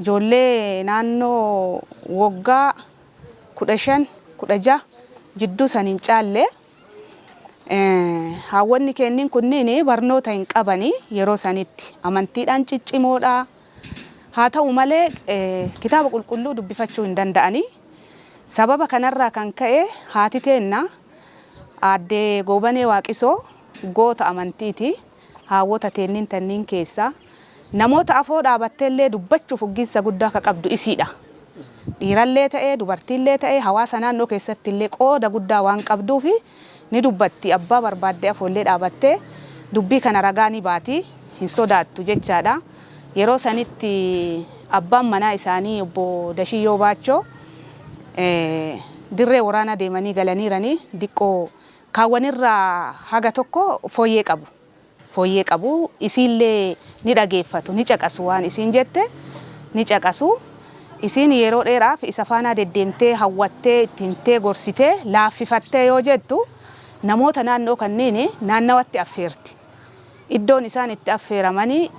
Ijoollee naannoo waggaa 15 16 jidduu saniin caalle hawwonni kennin kunniin barnoota hin qabanii yeroo sanitti amantiidhaan ciccimoodha. Haa ta'u malee kitaaba qulqulluu dubbifachuu hin danda'anii. Sababa kanarraa kan ka'e haati teenna aadde Goobanee Waaqisoo goota amantiiti. Hawwota teennin tanniin keessaa namoota afoo dhaabattee illee dubbachuuf uggiinsa guddaa akka qabdu isiidha. Dhiirallee ta'ee dubartiillee ta'ee hawaasa naannoo keessatti illee qooda guddaa waan qabduuf ni dubbatti. Abbaa barbaaddee afoollee dhaabattee dubbii kana ragaa ni baati hin sodaattu jechaadha. Yeroo sanitti abbaan manaa isaanii obbo Dashiyyoo Baachoo dirree waraanaa deemanii galaniiranii diqqoo kaawwanirraa haga tokko fooyyee qabu. Fooyyee qabu isiillee ni dhageeffatu ni caqasu waan isiin jette ni caqasu. Isiin yeroo dheeraaf isa faana deddeemtee hawwattee ittiintee gorsitee laaffifattee yoo jettu namoota naannoo kanneen naannawatti affeerti. Iddoon isaan itti affeeramanii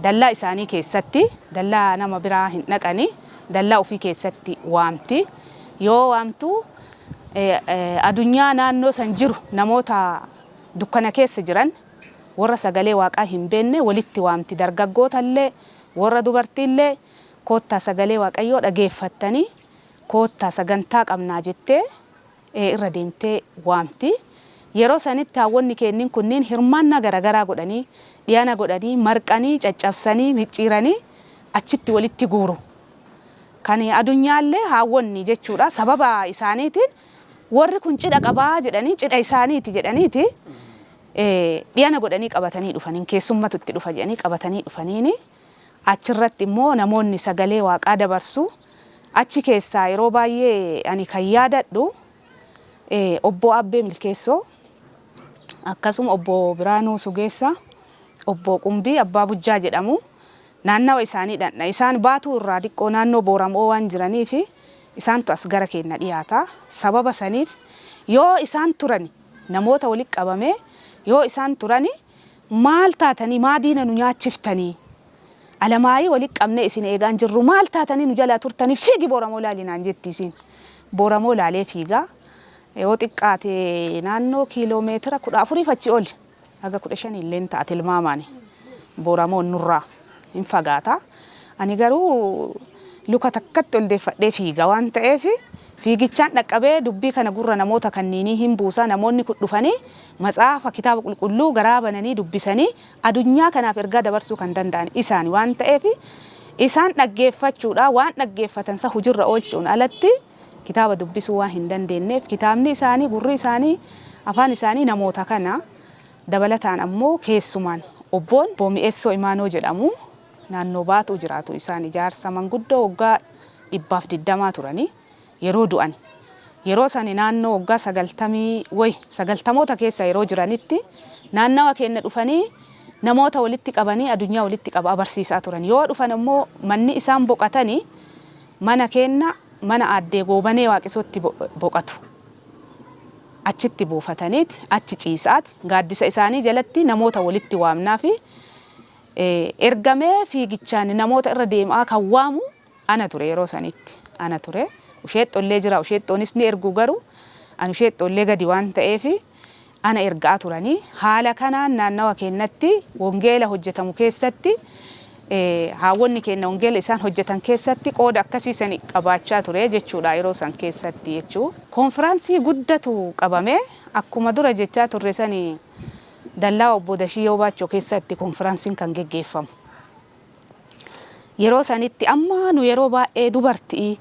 dallaa isaanii keessatti dallaa nama biraa hin dhaqanii dallaa ofii keessatti waamti. Yoo waamtu addunyaa naannoo san jiru namoota dukkana keessa jiran warra sagalee waaqaa hin beenne walitti waamti. Dargaggootallee warra dubartiillee koottaa sagalee waaqayyoo dhageeffattanii koottaa sagantaa qabnaa jettee irra deemtee waamti. Yeroo sanitti hawwonni kennin kunniin hirmaannaa garagaraa godhanii dhiyaana godhanii marqanii caccabsanii micciiranii achitti walitti guuru. Kan addunyaallee hawwonni jechuudha sababa isaaniitiin warri kun cidha qabaa jedhanii cidha isaaniiti jedhaniiti dhiyaana godhanii qabatanii dhufaniin keessummatu itti dhufa jedhanii qabatanii dhufaniini achirratti immoo namoonni sagalee waaqaa dabarsu. Achi keessaa yeroo baay'ee ani kan yaadadhu obbo Abbee Milkeessoo akkasuma obbo Biraanuu Sugeessa obbo Qumbii Abbaa Bujjaa jedhamu naannawa isaanii dhandha. Isaan baatuu irraa diqqoo naannoo Booramoo waan jiraniif isaantu as gara keenya dhiyaata. Sababa saniif yoo isaan turani namoota walitti qabame yoo isaan turani maal taatanii maadiina nu nyaachiftanii alamaayii walitti qabne isin eegaan jirru maal taatanii nu jalaa turtanii fiigi Booramoo laalinaan jetti isin. Booramoo laalee fiigaa yoo xiqqaate naannoo kiiloomeetira 14 fachi ol haga 15 illee ta'a tilmaamaani. Booramoo nurraa hin fagaata. Ani garuu luka takkatti ol deeffadhee fiiga waan ta'eef fiigichaan dhaqqabee dubbii kana gurra namoota kanniinii hin buusaa. Namoonni kun dhufanii matsaafa kitaaba qulqulluu garaa bananii dubbisanii addunyaa kanaaf ergaa dabarsuu kan danda'an isaani waan ta'eef isaan dhaggeeffachuudha. Waan dhaggeeffatan sa hujirra oolchuun alatti kitaaba dubbisuu waan hin dandeenyeef kitaabni isaanii gurri isaanii afaan isaanii namoota kana dabalataan ammoo keessumaan obboon Boomi'eessoo Imaanoo jedhamu naannoo Baatuu jiraatu. Isaan ijaarsa manguddoo waggaa 120 turanii yeroo du'an yeroo sani naannoo waggaa 90 keessa yeroo jiranitti naannawa keenya dhufanii namoota walitti qabanii addunyaa walitti qaba abarsiisaa turan. Yoo dhufan ammoo manni isaan boqatanii mana keenya mana addee Goobanee Waaqisootti boqatu. Achitti buufataniiti achi ciisaati gaaddisa isaanii jalatti namoota walitti waamnaa fi ergamee fiigichaan namoota irra deemaa kan waamu ana ture yeroo sanitti ana ture. Usheexxollee jira usheexxoonis ni ergu garuu ani usheexxollee gadi waan ta'eef ana ergaa turanii haala kanaan naannawa keenyatti wangeela hojjetamu keessatti haawwanni keenya wangeela isaan hojjetan keessatti qooda akkasiisan qabaachaa ture jechuudha yeroo san keessatti jechuu. Konfiraansii guddatu qabame akkuma dura jechaa turre sanii dallaa obbo Dashiyoo Baachoo keessatti konfiraansiin kan geggeeffamu. Yeroo sanitti amma nu yeroo baay'ee dubartii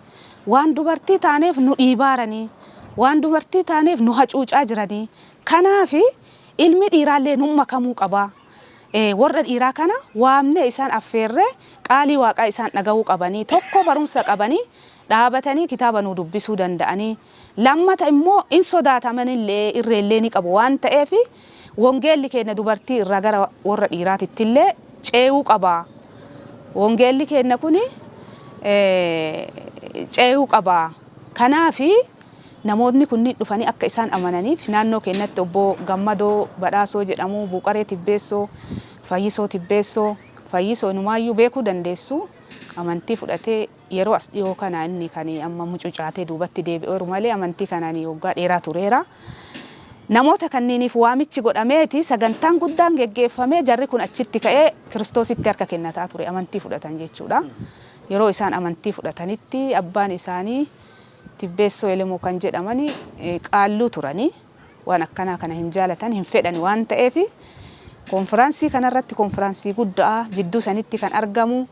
waan dubartii taaneef nu dhiibaaranii waan dubartii taaneef nu hacuucaa jiranii kanaaf ilmi dhiiraallee nu makamuu qaba. Warra dhiiraa kana waamne isaan affeerre qaalii waaqaa isaan dhagahuu qabanii tokko barumsa qabanii dhaabatanii kitaaba nu dubbisuu danda'anii lammata immoo in sodaatamanillee irreellee ni qabu waan ta'eef wangeelli keenya dubartii irraa gara warra dhiiraatitti illee ce'uu qaba. Wangeelli keenya kuni ce'uu qaba. Kanaaf namoonni kunniin dhufanii akka isaan amananiif naannoo keenyatti obbo Gammadoo Badhaasoo jedhamu Buuqaree Tibbeessoo Fayyisoo Tibbeessoo Fayyisoo numaayyuu beekuu dandeessu amantii fudhatee yeroo as dhiyoo kana inni kan amma mucucaatee duubatti deebi'eeru malee amantii kanaan waggaa dheeraa tureera. Namoota kanniiniif waamichi godhameeti sagantaan guddaan geggeeffamee jarri kun achitti ka'ee Kiristoositti harka kennataa ture amantii fudhatan jechuudha. Yeroo isaan amantii fudhatanitti abbaan isaanii Tibbeessoo Elemoo kan jedhamani qaalluu turanii waan akkanaa kana hin jaalatan hin fedhan waan ta'eef konfiraansii kanarratti konfiraansii guddaa jidduu sanitti kan argamu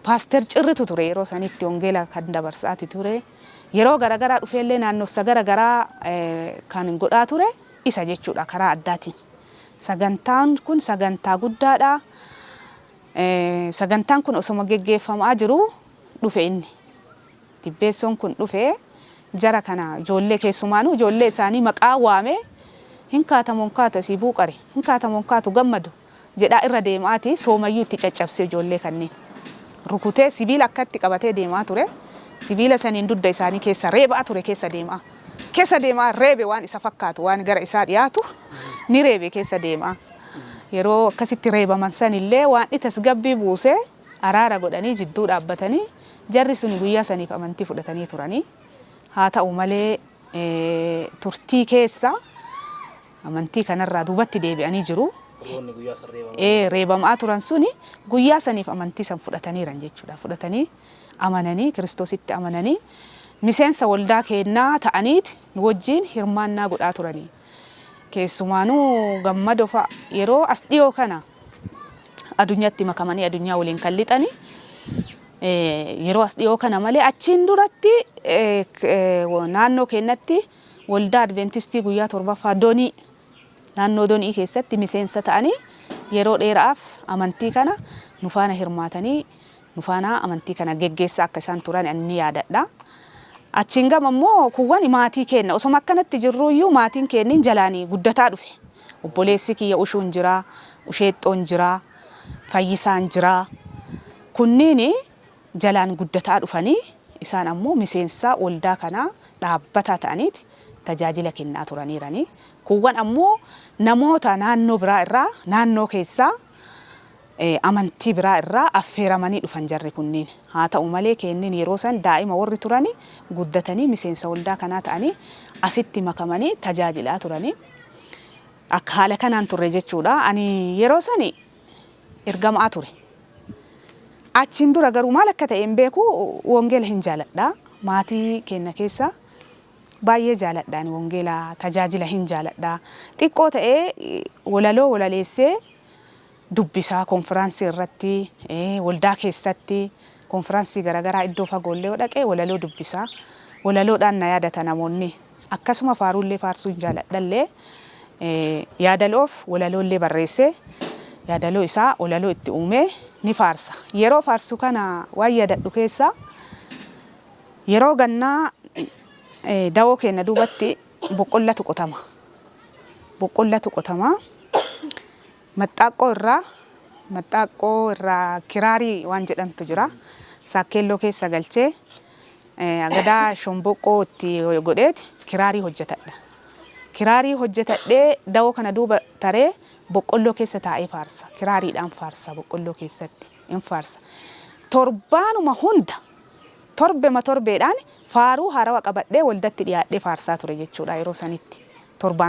paaster Cirritu ture yeroo sanitti wangeela kan dabarsaati ture. Yeroo garagaraa dhufeellee naannofsa garagaraa kan godhaa ture isa jechuudha karaa addaatiin. Sagantaan kun sagantaa guddaadha. Sagantaan kun osoma geggeeffamaa jiru dhufe inni. Tibbeessoon kun dhufe jara kana ijoollee keessumaanuu ijoollee isaanii maqaa waame hin kaatamoon kaatu asii Buuqare hin kaatamoon kaatu Gammadu jedhaa irra deemaati soomayyuu itti caccabsee ijoollee kanneen rukutee sibiila akkatti qabatee deemaa ture. Sibiila saniin dudda isaanii keessa reebaa ture keessa deemaa reebe waan isa fakkaatu waan gara isaa dhiyaatu ni reebe keessa deemaa. Yeroo akkasitti reebaman sanillee waan itas gabbii buusee araara godhanii jidduu dhaabbatanii jarri sun guyyaa saniif amantii fudhatanii turanii. Haa ta'u malee turtii keessa amantii kanarraa duubatti deebi'anii jiru. Reebamaa turan suni guyyaa saniif amantii san fudhataniiran jechuudha. Fudhatanii amananii Kiristoositti amananii miseensa waldaa keenyaa ta'aniiti nu wajjin hirmaannaa godhaa turanii. Keessumaanuu Gammadoo fa'a yeroo as dhiyoo kana addunyaatti makamanii addunyaa waliin kan lixanii yeroo as dhiyoo kana malee achiin duratti naannoo keenyatti waldaa Adventistii guyyaa 7ffaa Doonii naannoo Doonii keessatti miseensa ta'anii yeroo dheeraaf amantii kana nu faana hirmaatanii nu faana amantii kana geggeessaa akka isaan turan ani yaadadha. Achiin gama immoo kuwwan maatii keenya osoma akkanatti jirruuyyuu maatiin keenya jalaanii guddataa dhufe. Obboleessi kiyya Ushuun jira, Usheexxoon jira, Fayyisaan jira. Kunniin jalaan guddataa dhufanii isaan ammoo miseensa waldaa kana dhaabbataa ta'aniiti tajaajila kennaa turaniiranii. Kuwwan ammoo namoota naannoo biraa irraa naannoo keessaa amantii biraa irraa affeeramanii dhufan jarri kunniin. Haa ta'u malee kenniin yeroo san daa'ima warri turanii guddatanii miseensa waldaa kanaa ta'anii asitti makamanii tajaajilaa turanii. Akka haala kanaan turre jechuudha. Ani yeroo sani ergamaa ture. Achiin dura garuu maal akka ta'e hin beeku wangeela hin jaaladha. Maatii keenya keessa baay'ee jaaladhaan wangeela tajaajila hin jaaladha. Xiqqoo ta'ee walaloo walaleessee dubbisaa konfiraansii irratti waldaa keessatti konfiraansii garagaraa iddoo fagoollee dhaqee walaloo dubbisaa walaloodhaan na yaadata namoonni akkasuma faaruullee faarsuu hin jaaladhallee yaadaloof walaloollee barreessee yaadaloo isaa walaloo itti uumee ni faarsa. Yeroo faarsu kana waan yaadadhu keessa yeroo gannaa dawoo keenya duubatti boqqollatu qotama. Boqqollatu qotama. Maxxaaqqoo irraa kiraarii waan jedhamtu jira. Saakkeelloo keessa galchee agadaa shomboqqoo itti godheeti kiraarii hojjetadha. Kiraarii hojjetadhee dawoo kana duuba taree boqqolloo keessa taa'ee faarsa. Kiraariidhaan faarsa boqqolloo keessatti in faarsa. Torbaanuma hunda torbeedhaan faaruu haarawaa qabadhee waldatti dhiyaadhee faarsaa ture jechuudha yeroo sanitti.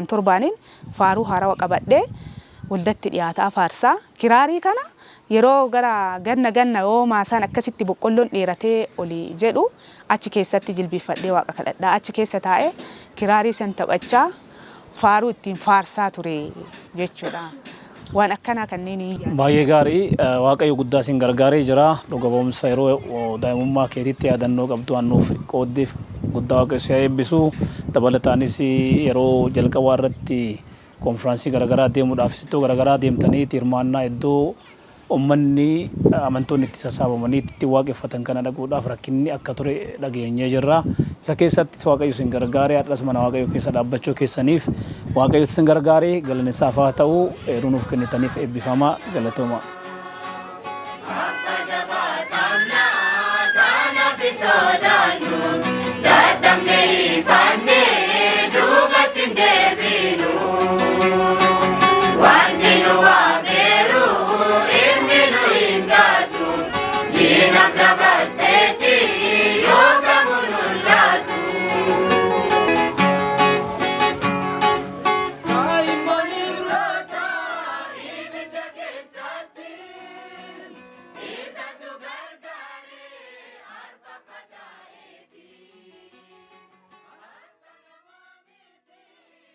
Torbaaniin faaruu haarawaa qabadhee waldatti dhiyaataa faarsaa. Kiraarii kana yeroo gara ganna yoo maasaan akkasitti boqqolloon dheeratee olii jedhu achi keessatti jilbiifadhee waaqa kadhadhaa. Achi keessa taa'ee kiraarii san taphachaa faaruu ittiin faarsaa ture jechuudha. Waan akkanaa kanneen baay'ee gaarii waaqayyo guddaa isin gargaaree jira. Dhuga ba'umsa yeroo daa'imummaa keetitti yaadannoo qabdu annuuf qooddeef guddaa waaqayyo si eebbisu. Dabalataanis yeroo jalqabaa irratti konfiraansii garaagaraa deemuudhaaf iddoo garaagaraa deemtanii hirmaannaa iddoo ummanni amantoonni itti sassaabamanii itti waaqeffatan kana dhaguudhaaf rakkinni akka ture dhageenyee jirra. Isa keessatti waaqayyo isin gargaaree har'as mana waaqayyo keessa dhaabbachuu keessaniif waaqayyo isin gargaaree galanni isaaf haa ta'u eeruu nuuf kennitaniif eebbifamaa galatooma. Sodaanuu